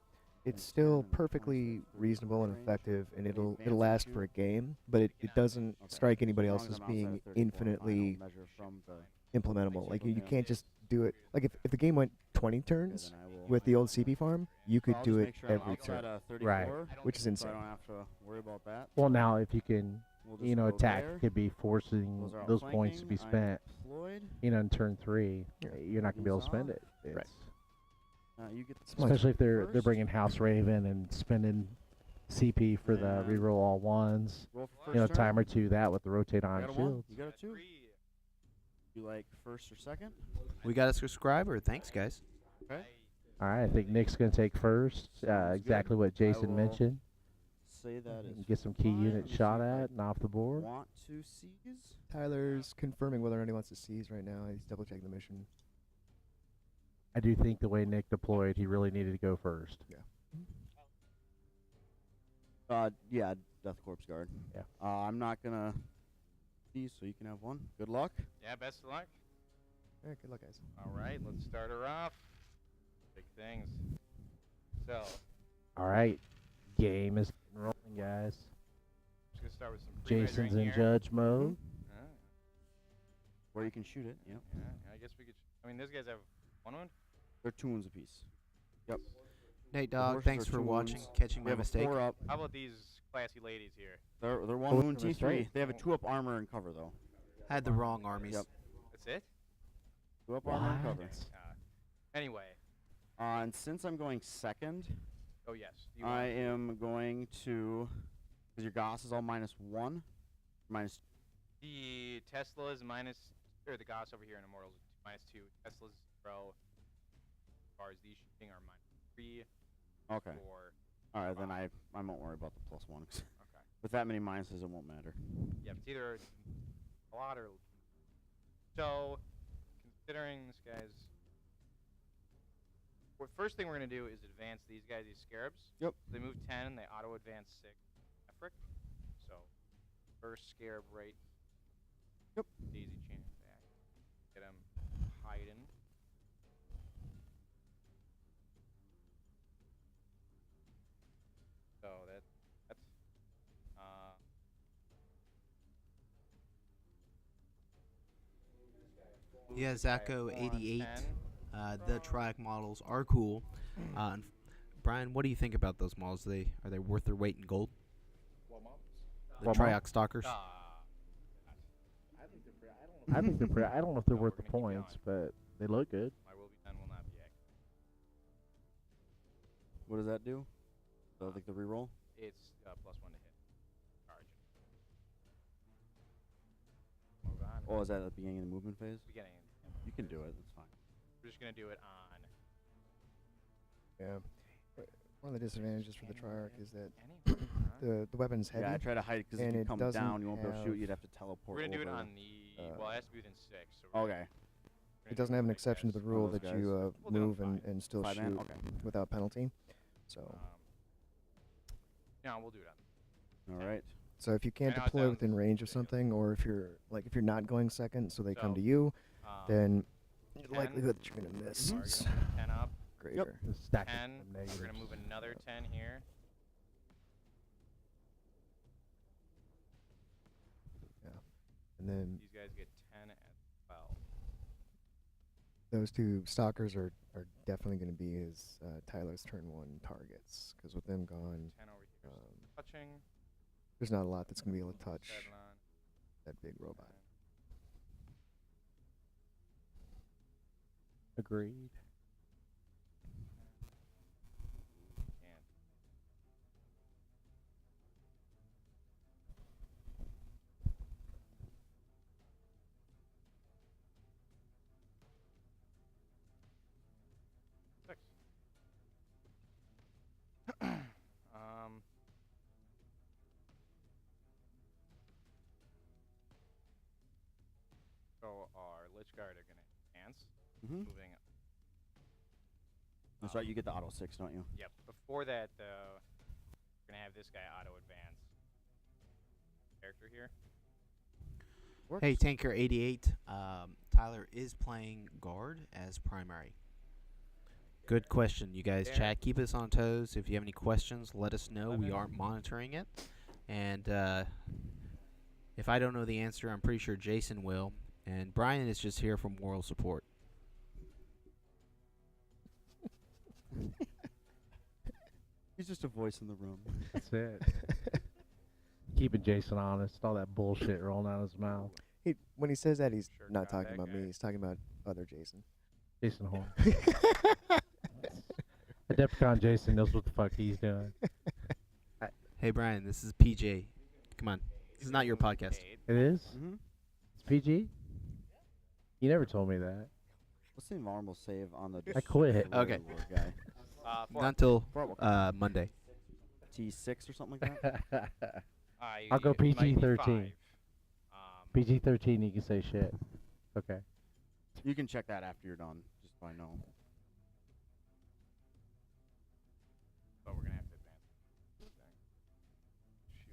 It's And still 10, perfectly 26, 30 reasonable and range. effective, and They it'll advance last and for a shoot. game, but it doesn't Okay. strike anybody As else long as I'm outside being of 34, fine, infinitely I'll measure from the implementable. Like you Yeah. can't just do it. Like if the game went 20 okay, turns then I will- with the old CP farm, you So could I'll do just it make sure I'm every outside turn, of 34, which is so I insane. don't have to worry about that. Well, now if you can, We'll just you know, go attack there. could be forcing Those are those points to be outflanking. I'm spent. deployed. You know, in turn 3, Yeah. you're not gonna be able to These spend off. it. It's, Right. You get the Especially if they're first. bringing House Raven and spending CP for the And reroll all ones. Roll for first You know, turn. time or two that with the rotate I on got a 1. shields. You got a 2. You like first or second? We got a subscriber. Thanks, guys. Okay. All right, I think Nick's gonna take first. Sounds Exactly good. what Jason will mentioned. Say that is And get some key fine. Let units me see shot if I at and off the board. Want to seize? Tyler's confirming whether or not he wants to seize right now. He's double checking the mission. I do think the way Nick deployed, he really needed to go first. Yeah, Death Corpse Guard. Yeah. I'm not gonna seize, so you can have 1. Good luck. Yeah, best of luck. All right, good luck, guys. All right, let's start her off. Big things. So, All right, game is rolling, guys. just gonna start with some Jason's pre-measuring in here. judge mode. Ah, Where you can shoot it. Yep. yeah, I guess we could. I mean, those guys have 1 wound. They're 2 wounds apiece. Yep. Nate The Dog, horses thanks are for 2 watching, wounds. catching We my have a mistake. 4 up. How about these classy ladies here? They're 1 What's wound the T3. mistake? They have a 2 up armor and cover though. Had the wrong armies. Yep. That's it. 2 up armor and cover. Anyway. And since I'm going second, Oh yes. You I want- am going to, because your Goss is all -1, minus. The Tesla's minus, or the Goss over here in Immortals -2. Tesla's 0. As far as these shooting are -3. Okay. 4. All right, then I won't worry about the +1. 'Cause Okay. with that many minuses, it won't matter. Yeah, it's either a lot or. So, considering this guy's. Well, first thing we're going to do is advance these guys, these scarabs. Yep. They move 10 and they auto advance 6. Efric. So, first scarab right. Yep. Daisy chain back. Get him hiding. So that's Yeah, Zacho 88. 10. The Triac models are cool. And Brian, what do you think about those models? Are they worth their weight in gold? The What Triac stalkers. I think they're pretty. I don't know if they're No, worth we're the gonna keep points, but they look good. My will be 10 will not be active. What does that do? So, like the reroll? It's +1 to hit. Charge. Move on. Oh, is that at the beginning of the movement phase? Beginning. You can do it. That's fine. We're just gonna do it on. Yeah. One of the disadvantages for the Triarch is that Anywhere, huh? the weapon's heavy. Yeah, I try to hide it because and if you it come doesn't down, you won't be able to shoot. have- You'd have to teleport. We're gonna do it over. on the. Well, it has to be within 6. So we're Okay. it doesn't have an exception to the rule those that you guys. We'll do 'em move and, fine. and still 5-man? shoot Okay. without penalty. So Yeah, we'll do that. All right. so if you can't know it deploy sounds within range of ridiculous. something, or if you're not going second, so they come So, to you, then the 10, likelihood that you're gonna miss Are you is gonna move 10 up? greater. The stack of 10. We're negatives. gonna move another 10 here. And then These guys get 10 as well. those two stalkers are definitely going to be his Tyler's turn 1 targets, because with them gone, 10 over here. Touching. there's not a lot that's going to be able to touch 7 on. that big robot. Agreed. Can't. Six. So our Lich Guard are gonna advance, Mm-hmm. moving. That's right. You get the auto 6, don't you? Yep. Before that, though, we're gonna have this guy auto advance. Character here. Works. Hey, Tanker 88. Tyler is playing guard as primary. Good question, you guys. There. Chat, keep us on toes. If you have any questions, let us know. We 11. are monitoring it. And if I don't know the answer, I'm pretty sure Jason will. And Brian is just here for moral support. He's just a voice in the room. That's it. Keeping Jason honest. All that bullshit rolling out of his mouth. When he says that, he's Sure not got talking that about me. guy. He's talking about other Jason. Jason Horn. Adepticon Jason knows what the fuck he's doing. Hey, Brian, this is PJ. Come on. This is not your podcast. It is? Mm-hmm. It's PG? You never told me that. What's the normal save on the? I quit. Okay. Warlord guy? Four. Not until Four. Monday. T6 or something like that. I'll go It might be PG-13. 5. PG-13, you can say shit. Okay. You can check that after you're done, just so I know. But we're gonna have to advance. Shoot.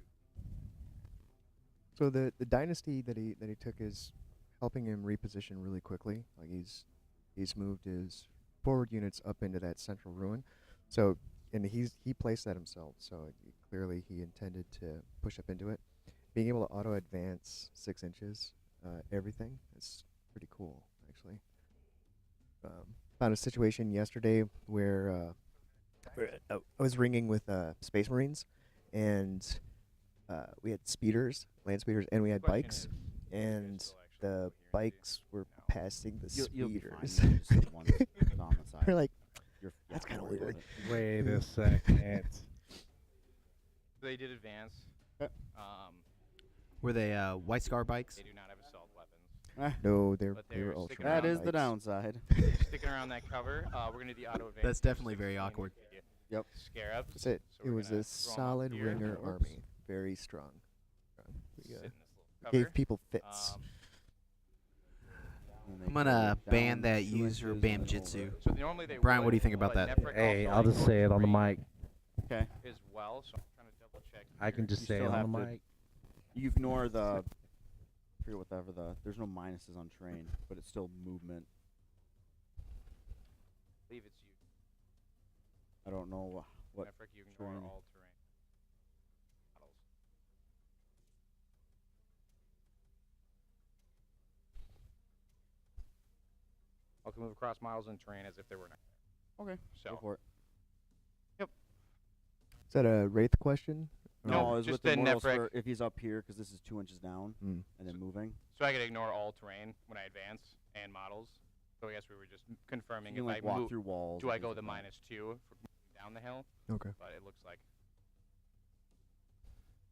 So the dynasty that he took is helping him reposition really quickly. Like he's moved his forward units up into that central ruin. So and he placed that himself. So clearly he intended to push up into it. Being able to auto advance 6 inches, everything is pretty cool actually. Found a situation yesterday where I was ringing with Space Marines, and we had speeders, land speeders, and we had Question bikes, is, you guys and still actually the go here and do bikes were now? passing the You'll be fine. speeders. You just hit one on the side. We're like, You're, that's don't kinda worry about weird. it. Wait a second. They did advance. Okay. Were they White Scar bikes? They do not have assault weapons. no, they But were they're ultra. sticking That around is the bikes. downside. Sticking around that cover. We're gonna do the auto advance. That's definitely just very 16 awkward. to get Yep. Scarabs. That's it. So It we're was gonna a throw 'em up solid here. ringer That works. army, very strong. We, Sit in this little gave cover. people fits. And they I'm go gonna ban down that 2 user inches Bam and Jitsu. So normally they Brian, would, what do you think about but that? Nefric Hey, also I'll just goes say it on the free mic. Okay. as well. So I'm trying to double check. I can here. just You say it still on the have to- mic. You ignore the. I forget whatever there's no minuses on terrain, but it's still movement. I believe it's you. I don't know what. Nefric, you ignore terrain? all terrain models. I can move across miles in terrain as if they were not there. Okay. So Go for it. Is that a wraith question? Or- No, it's just with the the mortals Nefric. for if he's up here because this is 2 inches down Mm. and then moving. So I could ignore all terrain when I advance and models. So I guess we were just confirming You if can like I walk move. through walls. Do and I go things the like that. -2 for moving down the hill? Okay. But it looks like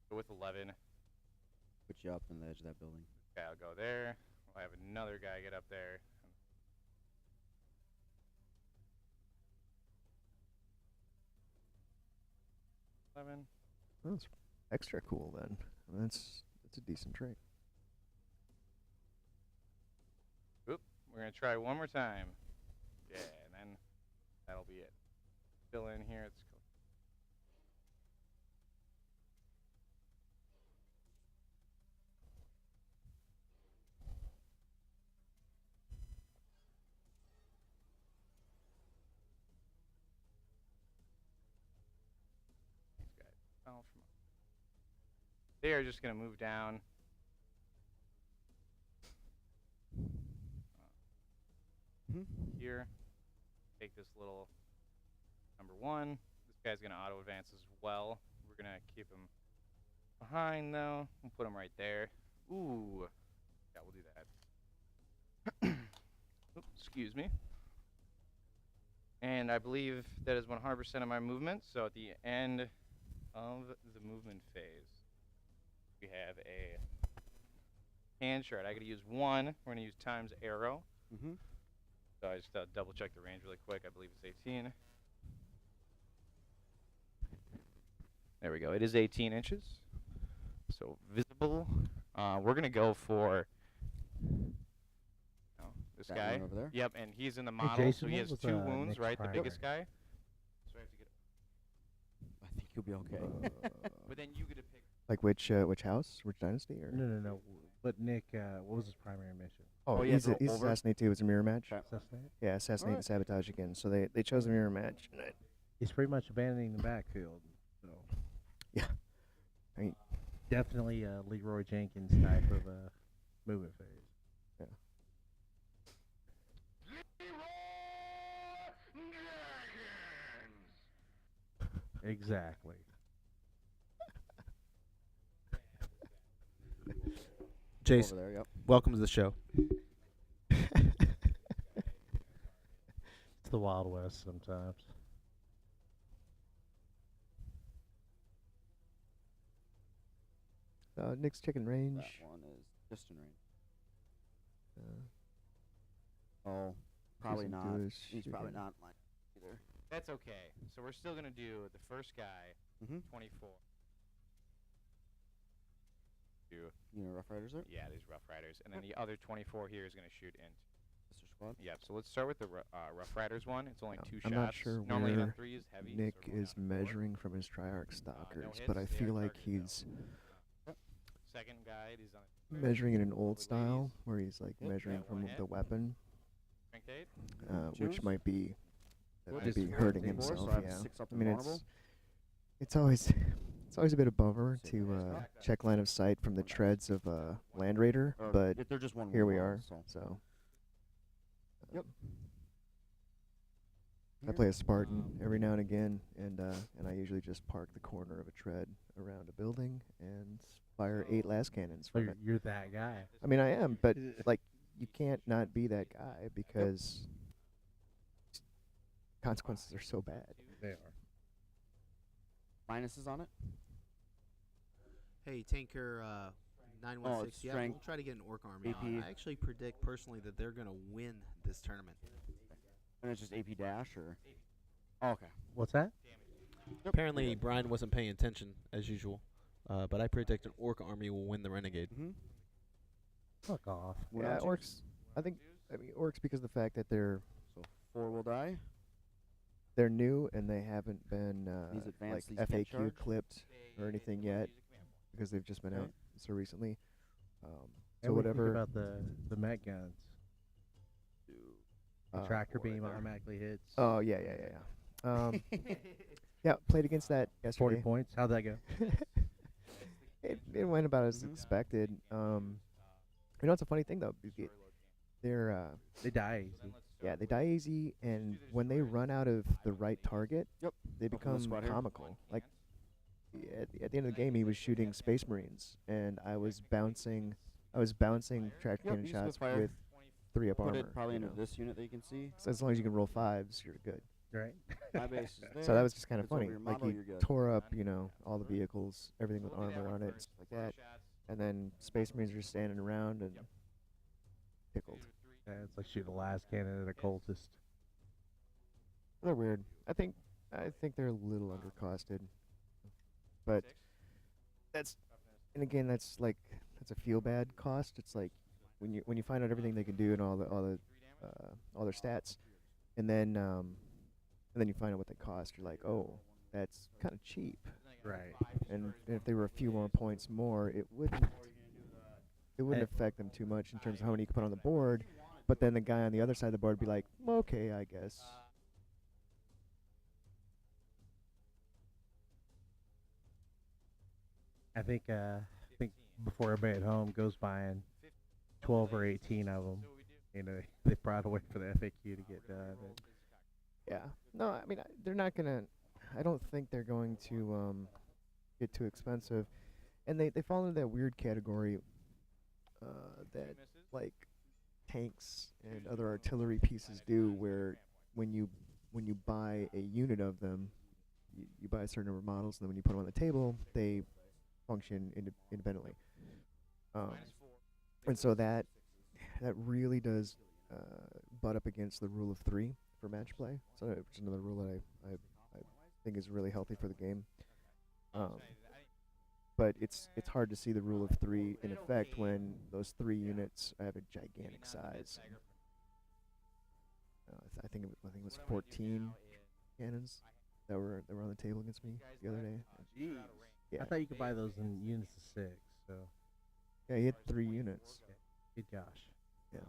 go with 11. Put you up in the edge of that building. Okay, I'll go there. We'll have another guy get up there. Seven. That's extra cool then. That's a decent trait. We're We're gonna try one more time. Yeah, and then that'll be it. Fill in here. It's cool. These guys fell from. They are just gonna move down. Here, take this little number 1. This guy's gonna auto advance as well. We're gonna keep him behind though. We'll put him right there. Ooh, yeah, we'll do that. Oops, excuse me. And I believe that is 100% of my movement. So at the end of the movement phase, we have a hand shard. I gotta use 1. We're gonna use times arrow. So I just double check the range really quick. I believe it's 18. There we go. It is 18 inches. So visible. We're gonna go for this That guy one over there? Yep, and he's in the Hey, model, Jason, so he what has was, 2 wounds, Nick's right? The primary? biggest guy. So I have to get. I think you'll be okay. But then you get to pick. Like which house, which dynasty, or? No. But Nick, what was his primary mission? Oh, Oh, you he's have to he's go over? assassinate too. It's a mirror match. Okay. Assassinate? Yeah, assassinate Alright. and sabotage again. So they chose a mirror match. And He's pretty much abandoning the backfield. So Yeah. I mean- definitely a Leroy Jenkins type of movement phase. Yeah. Exactly. Jace, Over there, yep. welcome to the show. It's the Wild West sometimes. Nick's chicken range. That one is distant range. Uh, Oh, probably doesn't not. do his He's probably shooting. not mine either. That's okay. So we're still gonna do the first guy, 24. Do You know, Rough Riders there? yeah, these Rough Riders, and then the other 24 here is gonna shoot in. Sister Squad? Yep. So let's start with the Rough Riders one. It's only Yeah, 2 I'm shots. not sure Normally on where 3 is heavy. Nick so we're going is down to 4. measuring from his Triarch stalkers, but I hits, they feel are like targeted, though. he's Second guy, he's on measuring in an old Probably style ladies. where he's like Yep. measuring Yeah, from one hit. the weapon, strength 8. which Choose. might be What might is be it? hurting 4, himself. so I have Yeah, 6 up I and mean vulnerable. it's always it's always a bit of bummer Save to the race. check line of sight from the treads of Land Raider, Or but if they're just one here we wall, are. So. So Yep. I play a Spartan every now and again, and I usually just park the corner of a tread around a building and fire 8 las cannons So from you're, it. you're that guy. I mean, I am, but like, you can't not be that guy because consequences are so bad. They are. Minuses on it? Hey, Tanker 916. it's Yeah, we'll strength, try to get an Orc army. AP. I actually predict personally that they're gonna win this tournament. And it's just AP dash or? Oh, okay. What's that? Apparently, Brian wasn't paying attention as usual, but I predict an Orc army will win the Renegade. Fuck off. What Yeah, on orcs. I mean, orcs because of the fact that they're So 4 will die. new and they haven't been These like advanced, these can't FAQ charge? clipped or anything yet because they've just been Okay. out so recently. And So we think whatever. about the Met guns. The tractor beam automatically hits. Oh yeah. Yeah, played against that 40 yesterday. points. How'd that go? It went about as Mhm. expected. It's a funny thing though. They're They die easy. yeah, they die easy, and when they run out of the right target, Yep. they Go from this become spot here. comical. Like at the end of the game, he was shooting Space Marines, and I was bouncing tractor Yep, cannon use shots Spitfire. with 3 up Put armor. it probably you into know. this unit that you can see. So as long as you can roll 5s, you're good. Right? My base is there. So that was just kind of It's over funny. your Like model, he you're good. tore up, all the vehicles, everything with armor on it, and stuff like that. And then Space Marines are standing around and tickled. Yeah, it's like shooting a last cannon at a cultist. They're weird. I think they're a little undercosted. But that's a feel bad cost. It's like when you find out everything they can do and all the all their stats, and then you find out what they cost. You're like, oh, that's kind of cheap. Right. And if they were a few more points more, it wouldn't affect them too much in terms of how many you can put on the board. But then the guy on the other side of the board would be like, well, okay, I guess. I think before everybody at home goes buying 12 or 18 of them, they probably wait for the FAQ to get done. Yeah. No, I mean, they're not gonna. I don't think they're going to get too expensive, and they fall into that weird category that like tanks and other artillery pieces do, where when you buy a unit of them, you buy a certain number of models, and then when you put them on the table, they function independently. And so that really does butt up against the rule of 3 for match play. So which is another rule that I think is really healthy for the game. But it's hard to see the rule of 3 in effect when those 3 units have a gigantic size. I think it was 14 cannons that were on the table against me the other day. Yeah. I thought you could buy those in units of 6. So Yeah, he had 3 units. good gosh. Yeah,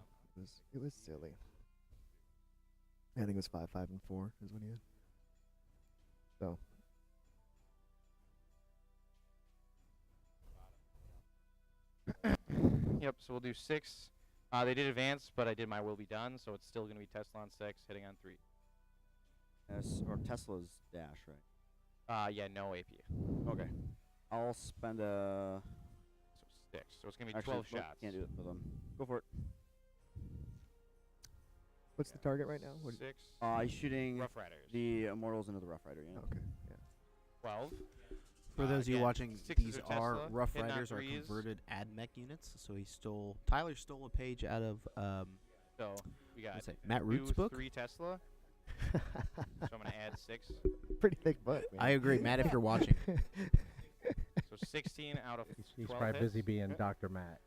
it was silly. I think it was 5, 5, and 4 is what he had. So Yep, so we'll do 6. They did advance, but I did my will be done, so it's still going to be Tesla on 6, hitting on 3. Or Tesla's dash, right? Yeah, no AP. Okay. I'll spend a. So 6. So it's going to be Actually, 12 nope, shots. Can't do it for them. Go for it. what's the target right now? What 6. He's shooting Rough Riders. the Immortals into the Rough Rider unit. okay, yeah. 12. For those of you again, watching, 6s these are are Tesla, Rough hitting on Riders are 3s. converted ad mech units. So Tyler stole a page out of So we got what's it, Matt Root's book. 3 Tesla. So I'm going to add 6. Pretty thick butt, man. I agree, Matt. If you're watching, So 16 out of He's 12 probably hits. busy being Okay. Dr. Matt.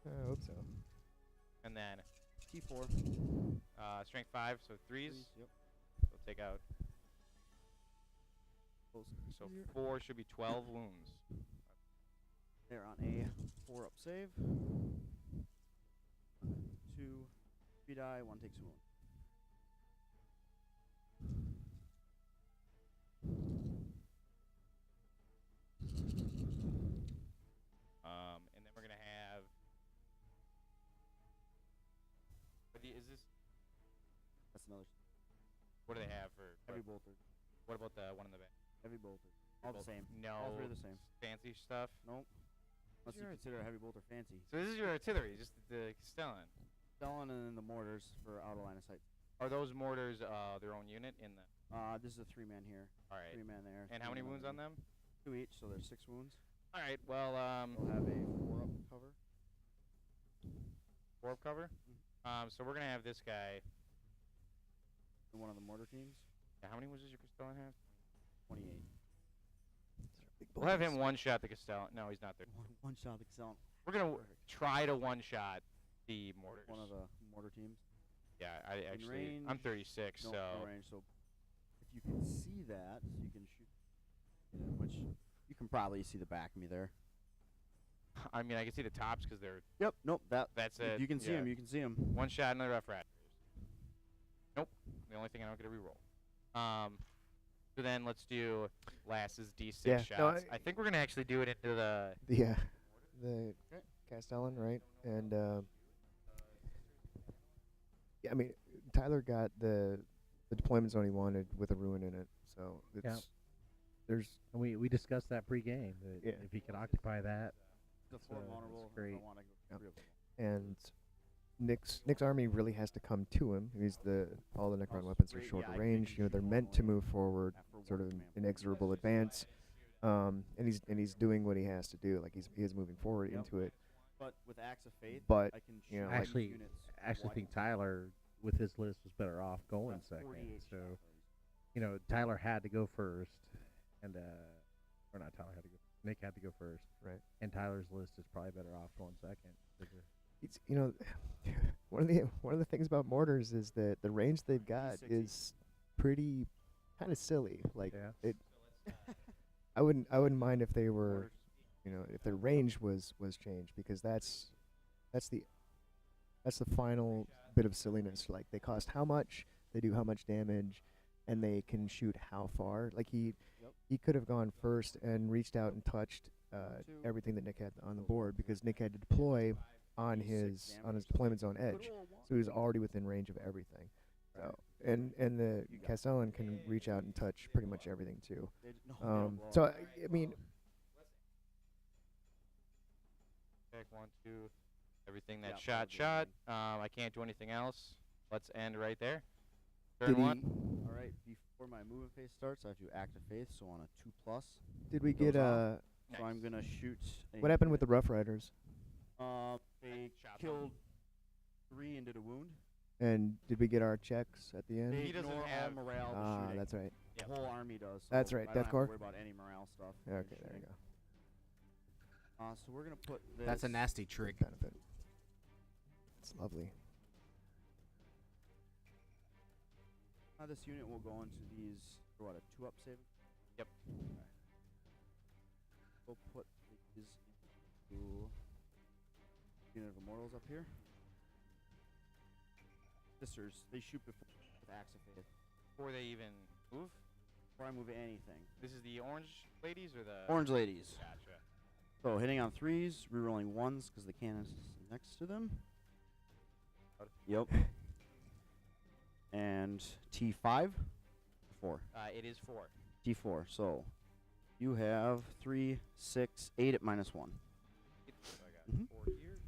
I hope so. And then T4. strength 5, so 3s. Yep. So take out. Close. So 4 should be 12 wounds. They're on a 4-up save. 2 3 die, 1 takes a wound. And then we're gonna have. Is this? That's another What do they have for? heavy bolter. What about the one in the back? Heavy bolter. All the Both- same. No. All 3 are the same. Fancy stuff. Nope. Unless you Your consider a heavy bolter fancy. So this is your artillery, just the Castellan. Stellan and then the mortars for out of line of sight. Are those mortars their own unit in the? This is a 3-man here. All right. 3-man there. And how many 3-man wounds on them? 2 each, so there's 6 wounds. All right. Well, They'll have a 4-up cover. 4 cover. So we're gonna have this guy. In one of the mortar teams. Yeah, how many wounds does your Castellan have? 28. We'll have him one shot the Castellan. No, he's not there. One shot the Excel. We're gonna try to one shot the mortars. One of the mortar teams. Yeah, I actually. I'm range? 36, No, so. no range. So if you can see that, you can shoot. Which you can probably see the back of me there. I mean, I can see the tops because they're Yep. Nope. That's if it, you can see yeah. him. You can see him. one shot in the Rough Riders. Nope. The only thing I don't get a reroll. So then let's do Lass's D6 Yeah, shots. no, I think we're gonna actually do it into the. Yeah, the Castellan, right? And yeah, I mean, Tyler got the deployment zone he wanted with a ruin in it, so it's Yeah. there's And we discussed that pregame that Yeah. if he could occupy that, The That's, 4 that's vulnerable. great. I want to go Yep. 3 of them. and Nick's army really has to come to him. He's all the Necron Oh, weapons are great. shorter Yeah, I can range. shoot You know, they're all meant the to way move forward, after sort one of command point. inexorable advance. And he's doing what he has to do. Like he is moving forward Yep. into it. But with Axe of Faith, But, I can shoot you know, these Actually- units actually wide. think Tyler with his list was better off going That's second. 48 So shots. Tyler had to go first, and or not Tyler had to go. Nick had to go first, Right. and Tyler's list is probably better off going second. it's one of the things about mortars is that the range they've got 360. is pretty kind of silly. Like Yeah. it, I wouldn't mind if they were, if their range was changed, because that's the that's the final bit of silliness. Like they cost how much, they do how much damage, and they can shoot how far. Like Yep. he could have gone first and reached out and touched Two. everything that Nick had on the board, because Nick had to deploy on his deployment zone edge, so he was already within range of everything. So and the You got it. Castellan can reach out and touch pretty much everything too. No, So I mean, Check 1, 2. Everything Yeah, that shot. probably I can't do anything else. Let's end right there. did Turn 1. all right. Before my movement phase starts, I have to act of faith. So on a 2+, did we goes get off. Nice. So I'm gonna shoot. what happened with the Rough Riders? They Shot them. killed 3 and did a wound. And did we get our checks at the end? They He doesn't ignore have- all morale. Ah, shooting. that's right. Yep. The whole army does. So That's right, I don't Death have Corps? to worry about any morale stuff. Okay, and there you shooting. go. So we're gonna put this. That's a nasty trick. Benefit. It's lovely. This unit will go into these. What, a 2-up save? Yep. Okay. We'll put these into unit of immortals up here. Sisters, they shoot before with axe of faith. Before they even move. Before I move anything. This is the orange ladies or the Orange ladies. Gotcha. So hitting on 3s, rerolling 1s because the cannon is next to them. Yep. And T5, 4. It is 4. T4. So you have 3, 6, 8 at -1. So I got Mhm. 4 here.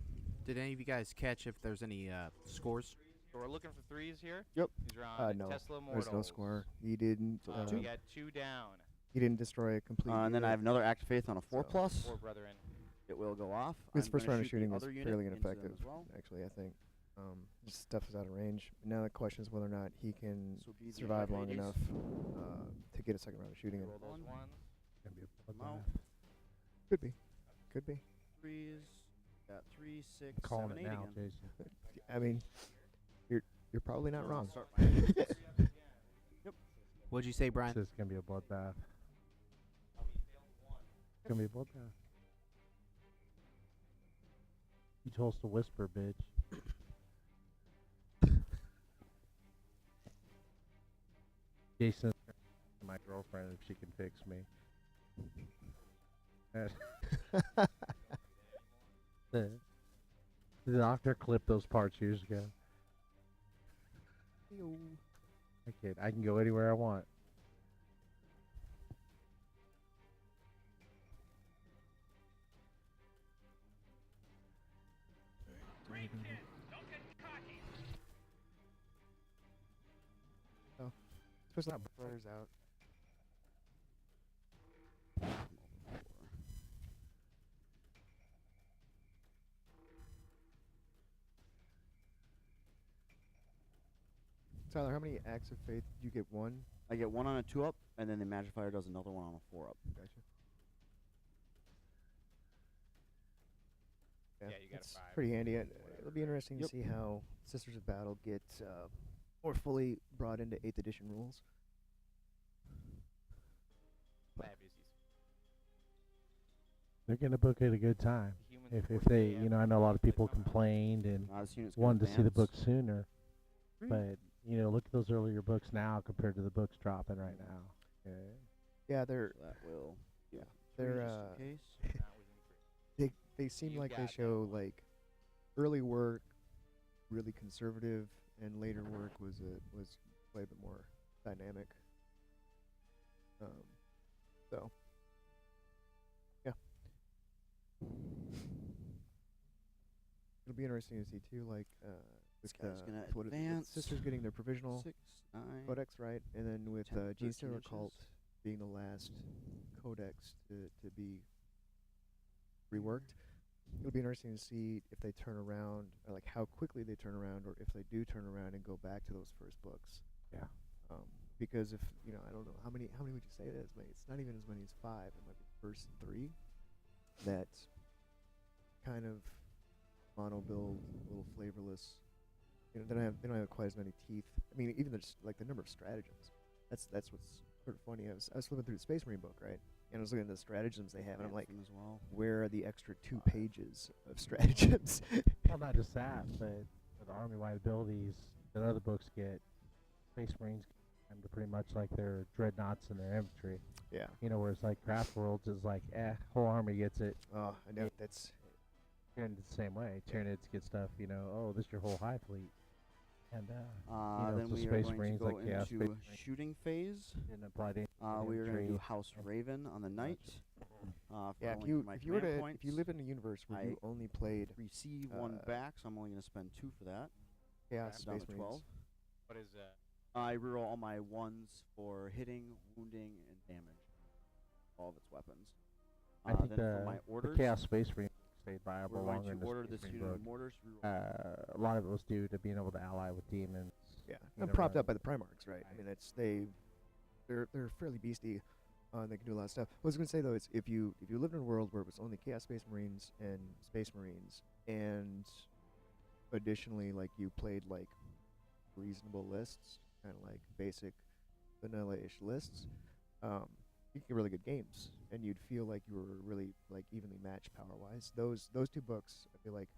Did any of you guys catch if there's any scores? So we're looking for 3s here. Yep. These are on No. Tesla There's Mortals. no score. He didn't. We got 2 down. He didn't destroy a complete. And then I unit. have another act of faith on a 4+. 4 brethren. It will go off. His I'm first gonna round of shoot the shooting was other unit fairly into them ineffective, as well. actually. I think his stuff is out of range. Now the question is whether or not he can This will be the survive red long ladies. enough to get a second round of shooting in. Roll those ones. Gonna be a Come out. bloodbath. Could be. Could be. 3s. Got 3, 6, I'm calling 7, it 8 now, again. Jason. I mean, you're probably not So I'll wrong. start my actions. What'd you say, Brian? This is gonna be a bloodbath. It's gonna be a bloodbath. You told us to whisper, bitch. Jason, my girlfriend, if she can fix me. The doctor clipped those parts years ago. I can go anywhere I want. Supposed not brothers out. Tyler, how many acts of faith did you get? One? I get 1 on a 2-up, and then the Magifier does another one on a 4-up. Gotcha. Yeah, you got a that's 5. pretty handy. It'll be interesting Yep. to see how Sisters of Battle get more fully brought into 8th edition rules. They're gonna book it a good time. If Humans they, you know, I know a lot of people complained and This unit's gonna wanted to see the book advance. sooner, Three. but you know, look at those earlier books now compared to the books dropping right now. Yeah. Yeah, they're So that will. Yeah, three they're, just in case. they seem You like they got that show one. like early work really conservative, and later work was quite a bit more dynamic. So yeah, it'll be interesting to see too, like This with guy's gonna what advance. Sisters getting their provisional 6, 9. codex right, and then with 10, Gene 13 Stealer Cult inches. being the last codex to be reworked. It'll be interesting to see if they turn around, or like how quickly they turn around, or if they do turn around and go back to those first books. Yeah. Because if I don't know how many would you say it is? It's not even as many as 5. It might be the first 3 that kind of mono build, a little flavorless. They don't have quite as many teeth. I mean, even like the number of stratagems. That's what's sort of funny. I was flipping through the Space Marine book, right? And I was looking at the stratagems they have, and I'm like, Anthem as well. where are the extra 2 pages of stratagems? Well, not just that, but for the army-wide abilities that other books get, Space Marines them to pretty much like their dreadnoughts and their infantry. Yeah. You know, whereas like Craft Worlds is like, whole army gets it. Oh, I know. That's Tyranid's the same way. Tyranids get stuff, you know, oh, this is your whole high fleet. And, you know, Then so we Space are going Marines to go like Chaos Space into Marines shooting phase. didn't apply to We are going to do infantry. House Raven on the knight. For yeah. only my If you were command to points, if you live in a universe where you I only played receive 1 back, so I'm only going to spend 2 for that. Chaos Down Space to Marines, 12. What is that? I reroll all my 1s for hitting, wounding, and damage. All of its weapons. I think then for my the orders, Chaos Space Marine stayed viable we're going longer in to the order Space this Marine unit book. of mortars. Reroll A lot of it was due to being able to ally with demons. yeah, you and know, propped rather- up by the Primarchs, right? I mean, they're fairly beasty. They can do a lot of stuff. What I was going to say though is if you lived in a world where it was only Chaos Space Marines and Space Marines, and additionally like you played like reasonable lists, kind of like basic vanilla-ish lists, you could get really good games, and you'd feel like you were really like evenly matched power-wise. Those 2 books I feel like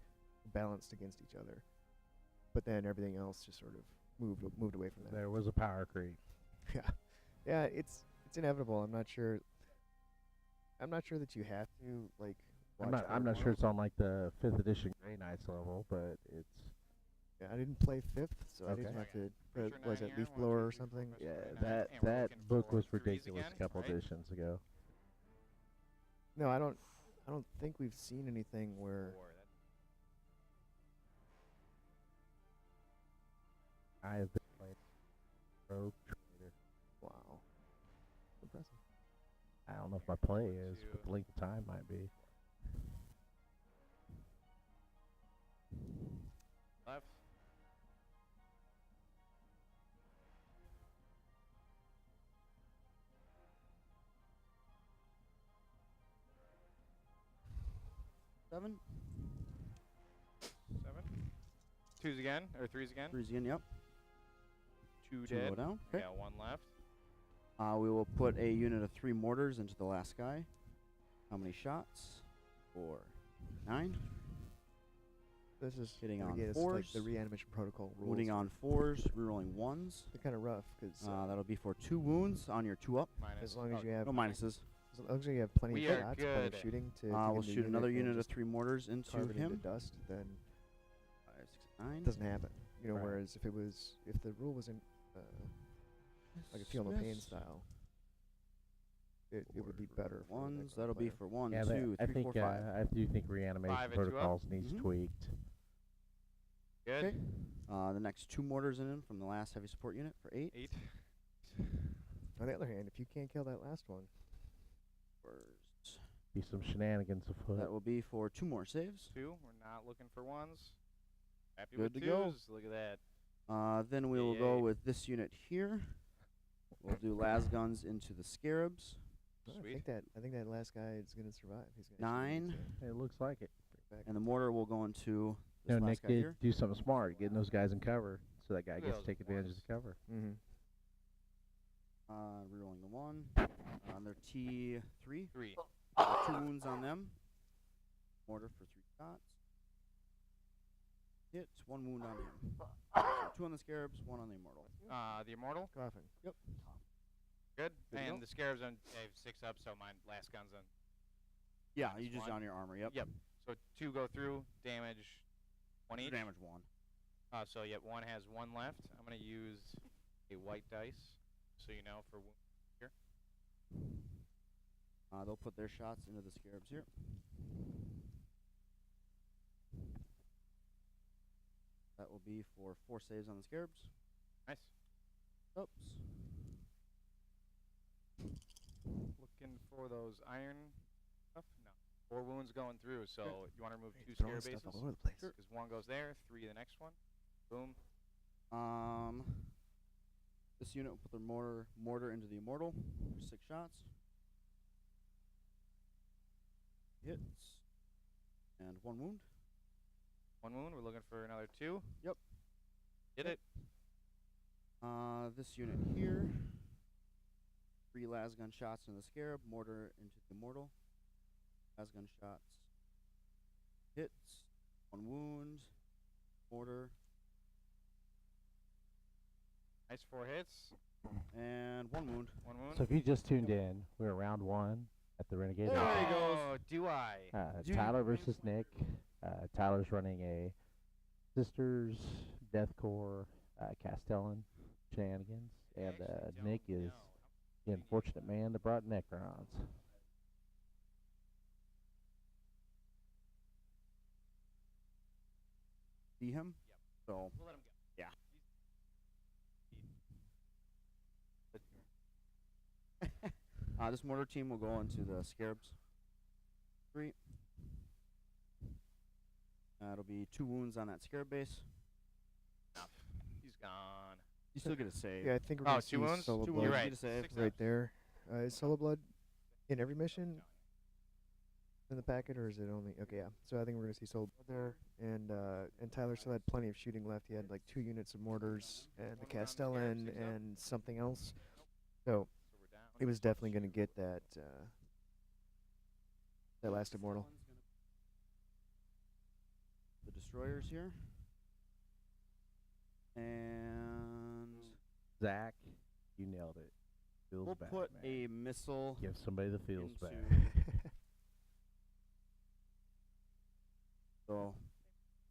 balanced against each other, but then everything else just sort of moved away from that. There was a power creep. Yeah, it's inevitable. I'm not sure that you have to like. I'm watch not hard sure mode. it's on like the 5th edition Grey Knights level, but it's Yeah, I didn't play 5th, so I Okay. didn't have to. Pretty sure Was 9 it here, Leaf 1, Blower 2, or 3, 4, something? 5, 6, yeah, 7, 8, 9, that and we're that looking book for was 3s ridiculous again, a couple right? editions ago. No, I don't think we've seen anything where. 4. I have been playing Rogue Trader. Wow. Impressive. I don't know if my play is, but Two. the length of time might be. Left. Seven. 7. 2s again, or 3s again. 3s again, yep. 2 2 dead. go down. Okay. Yeah, 1 left. We will put a unit of 3 mortars into the last guy. How many shots? 4. 9. This is Hitting on again, it's like the 4s. reanimation protocol rules. Wounding on 4s, rerolling 1s. They're kind of rough because That'll be for 2 wounds on your 2 up. Minus. as long as oh, you have No minuses. as long as you have plenty We of are shots, plenty of good. shooting to We'll get shoot another and unit of just 3 mortars into carve it him. into dust, then 5, 6, 9. it doesn't happen. You know, Right. whereas if the rule was in like a Feel No Pain Miss. style, it would be better. For the Ones. next That'll be player. for 1, Yeah, 2, but I 3, think 4, 5. I do think reanimation 5 and 2 up. protocols needs Mhm. tweaked. Good. Okay. The next 2 mortars in him from the last heavy support unit for 8. 8. On the other hand, if you can't kill that last one, First. Be some shenanigans afoot. That will be for 2 more saves. 2. We're not looking for 1s. Happy Good with to go. 2s. Look at that. Then we will go Yay. with this unit here. We'll do las guns into the scarabs. Sweet. I think that last guy is gonna survive. He's gonna 9. It looks like it. bring back. And the mortar will go into You this know, last Nick guy did here. do something smart, getting those guys in cover, so that guy Look at gets to those take advantage of ones. the cover. Mm-hmm. Rerolling the 1. On their T3. 3. 2 wounds on them. Mortar for 3 shots. Hit. 1 wound on him. So 2 on the scarabs, 1 on the immortal. The Immortal. Coffin. Yep. Good. Good to And go. the Scarabs on I have 6 up, so my last gun's on. Yeah, Minus you just 1. on your armor. Yep. Yep. So 2 go through, damage 1 each. Damage 1. So yep, 1 has 1 left. I'm gonna use a white dice, so you know for wound here. They'll put their shots into the scarabs here. That will be for 4 saves on the scarabs. Nice. Oops. Looking for those iron stuff. No. 4 wounds going through. So you want to remove 2 Throwing scarab stuff bases? all over the place. Because 1 goes there, 3 the next one. Boom. This unit will put their mortar into the immortal for 6 shots. Hits. And 1 wound. 1 wound. We're looking for another 2. Yep. Get it. This unit here. 3 lasgun shots into the scarab, mortar into the immortal. Lasgun shots. Hits. 1 wound. Mortar. Nice 4 hits. And 1 wound. 1 wound. So if you just tuned in, we're round 1 at the Renegade. There he goes. Oh, do I? Tyler versus Nick. Tyler's running a Sisters, Deathcore, Castellan shenanigans, and Nick is the unfortunate man that brought Necrons. See him? Yep. So, We'll let him go. yeah. This mortar team will go into the scarabs. 3. That'll be 2 wounds on that scarab base. Enough. He's gone. You still get a save. Yeah, I think we're Oh, gonna 2 see wounds? Solo 2 Blood wounds. You're right. Get a save. 6 right enough. there. Is Solo Blood in every mission in the packet, or is it only? Okay, yeah. So I think we're gonna see Solo Blood there, and Tyler still had plenty of shooting left. He had like 2 units of mortars and the Castellan and something else. So So we're down. he was definitely gonna get that that last immortal. The destroyers here. And Zach, you nailed it. Feels we'll bad, put man. a missile Give somebody the feels into bad. So,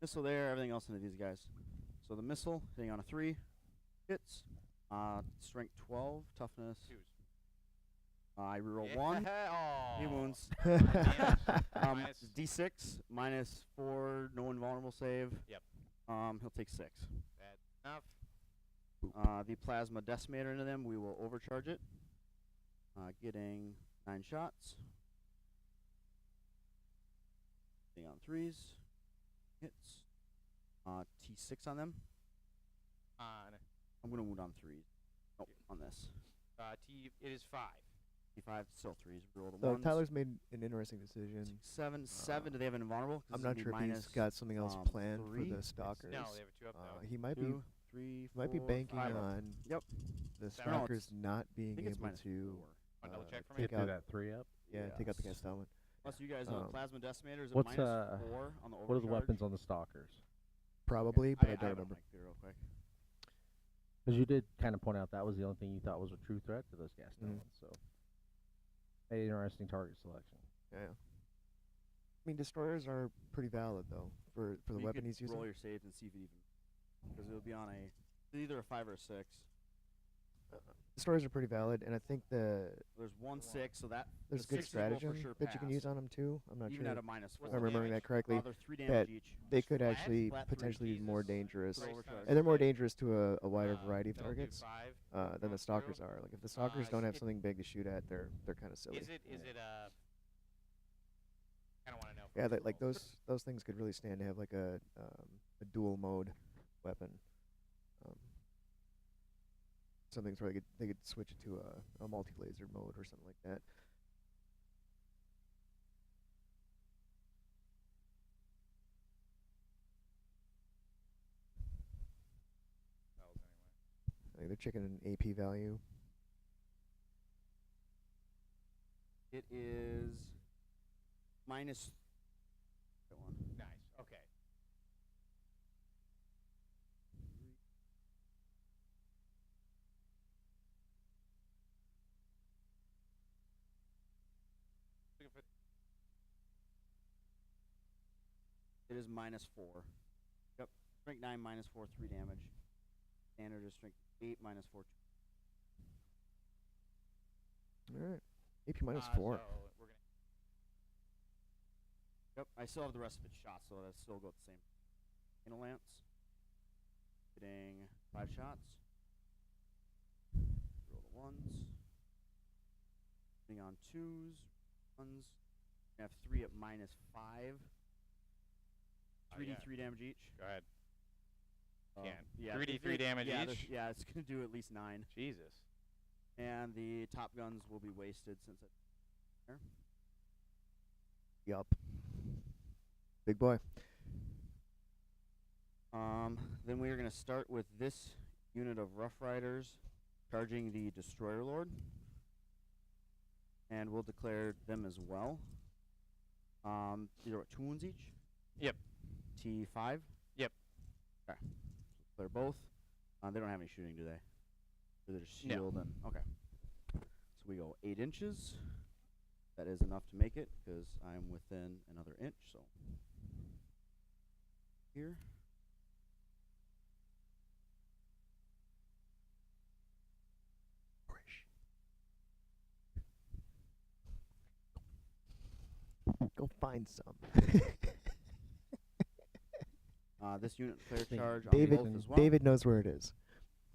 missile there, everything else into these guys. So the missile, hitting on a 3, hits. Strength 12, toughness. Twos. I reroll Yeah. 1. Oh. He wounds. Minus- D6, minus 4, no invulnerable save. Yep. He'll take 6. That's enough. The plasma decimator into them, we will overcharge it. Getting 9 shots. Hitting on 3s. Hits. T6 on them. On I'm going to wound on 3s. Nope, on this. it is 5. T5, still 3s. Roll the So 1s. Tyler's made an interesting decision. 7. Do they have an invulnerable? 'Cause I'm this not would be sure if he's minus, got something else planned 3. for the stalkers. No, they have a 2 up though. He might 2, 3, might be 4, banking 5 up. on Yep. the Seven. No, stalkers not I being think it's able minus to 4. Wanna double check for me? take Get through out that 3 up. take out the Yes. Castellan. Plus, you guys know Um, plasma decimator is what's, minus 4 on the overcharge. What are the weapons on the stalkers? Probably, but I have don't it remember. on my computer real quick. Because you did kind of point out that was the only thing you thought was a true threat to those Castellans. So, an interesting target selection. Yeah. I mean, destroyers are pretty valid though for the You weapon could he's using. roll your saves and see if it even, because it'll be on either a 5 or a 6. Destroyers are pretty valid, and I think There's 1 6, so that there's the good 6 will for stratagem sure that you can pass, use on them too. I'm not even sure at a minus if 4. I'm remembering that correctly. They're 3 that damage each. They could Flat? actually Flat 3, potentially be more Jesus. dangerous, So Right. overcharge. and they're more dangerous to a wider variety of Don't do targets 5. than the Going stalkers through. are. Like if the stalkers don't have it- something big to shoot at, they're kind of silly. Is it I don't want to know. Yeah, like those things could really stand to have like a dual mode weapon. Some things where they could switch it to a multi laser mode or something like that. Like they're checking an AP value. It is minus. That one. Nice. Okay. Looking for It is minus 4. Yep. Strength 9 minus 4, 3 damage. Standard is strength 8 minus 4. All right, AP minus so 4. we're gonna Yep. I still have the rest of its shots, so that's still go the same. Anal lance. Getting 5 shots. Roll the 1s. Hitting on 2s. 1s. I have 3 at minus 5. 3d3 damage each. go ahead. Can. Yeah, 3d3 if damage yeah, each? Yeah, it's going to do at least 9. Jesus. And the top guns will be wasted since it's there. Yup. Big boy. Then we are going to start with this unit of Rough Riders charging the Destroyer Lord. And we'll declare them as well. These are what, 2 wounds each? Yep. T5? Yep. Okay. Declare both. They don't have any shooting, do they? So they're just shield and okay. So we go 8 inches. That is enough to make it because I'm within another inch. So here. Go find some. This unit clear Think charge on David, both as well. David knows where it is.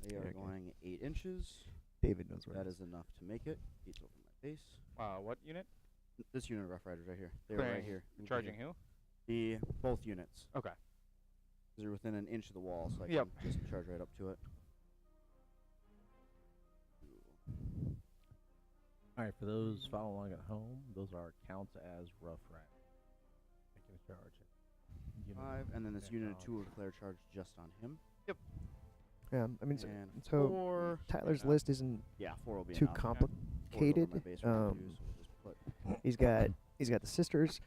They are Okay. going 8 inches. David knows where That it is enough to make it. Each over my base. What unit? This unit of Rough Riders right here. They're Clearing- right here. Charging who? Both units. Okay. 'Cause they're within an inch of the wall, so I Yep. can just charge right up to it. All right, for those following along at home, those are counts as Rough Riders. Making a charge. Unit 5, and then this yeah, unit no. 2 will declare charge just on him. Yeah, I mean, And so 4. Tyler's list isn't Yeah, 4 will be too enough. 4's over complicated. my base right too, so we'll just put He's got the sisters,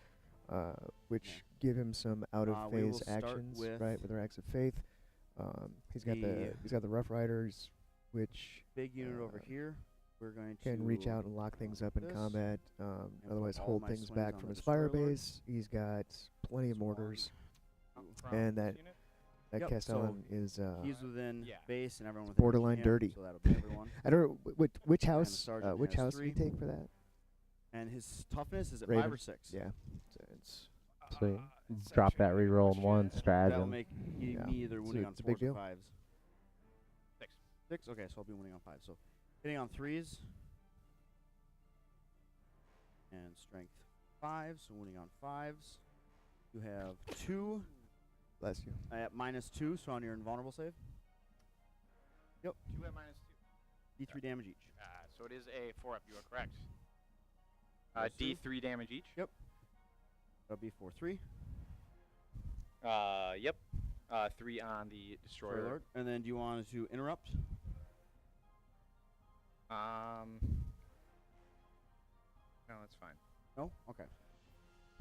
which give him some out of we will phase start actions, with right, with their acts of faith. He's got the Rough Riders, which big unit over here. We're going to can reach out and lock things up in this, combat. put Otherwise, all hold my things swings back on from the his fire Destroyer Lord. base. He's got plenty of That's one. mortars. From And this that- unit? That Yep, Castellan is he's within Yeah. base and everyone within borderline reach of him, dirty. So that'll be everyone. I don't know which And the house sergeant which has house did he 3. take for that. And his toughness is at Raven. 5 or 6. Yeah, so it's So you It's drop that actually reroll in one question. That'll stratagem. make Yeah. me either winning on it's a big 4s or deal. 5s. 6. 6? Okay, so I'll be winning on 5. So hitting on 3s. And strength 5, so winning on 5s. You have 2 bless you. at -2, so on your invulnerable save. 2 at -2. D3 damage each. So it is a 4 up. You are correct. Plus 2. D3 damage each. Yep. That'll be for 3. Yep. 3 on the Destroyer. Lord. And then do you want to interrupt? No, that's fine. No? Okay.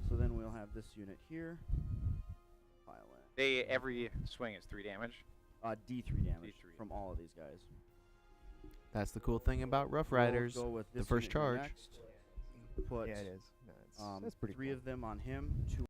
So then we'll have this unit here. Pile in. Every swing is 3 damage. D3 damage D3. from all of these guys. That's the cool thing about Rough We'll Riders. go with the this first unit here charge. next. Put Yeah, it is. No, that's pretty three cool. of them on him, 2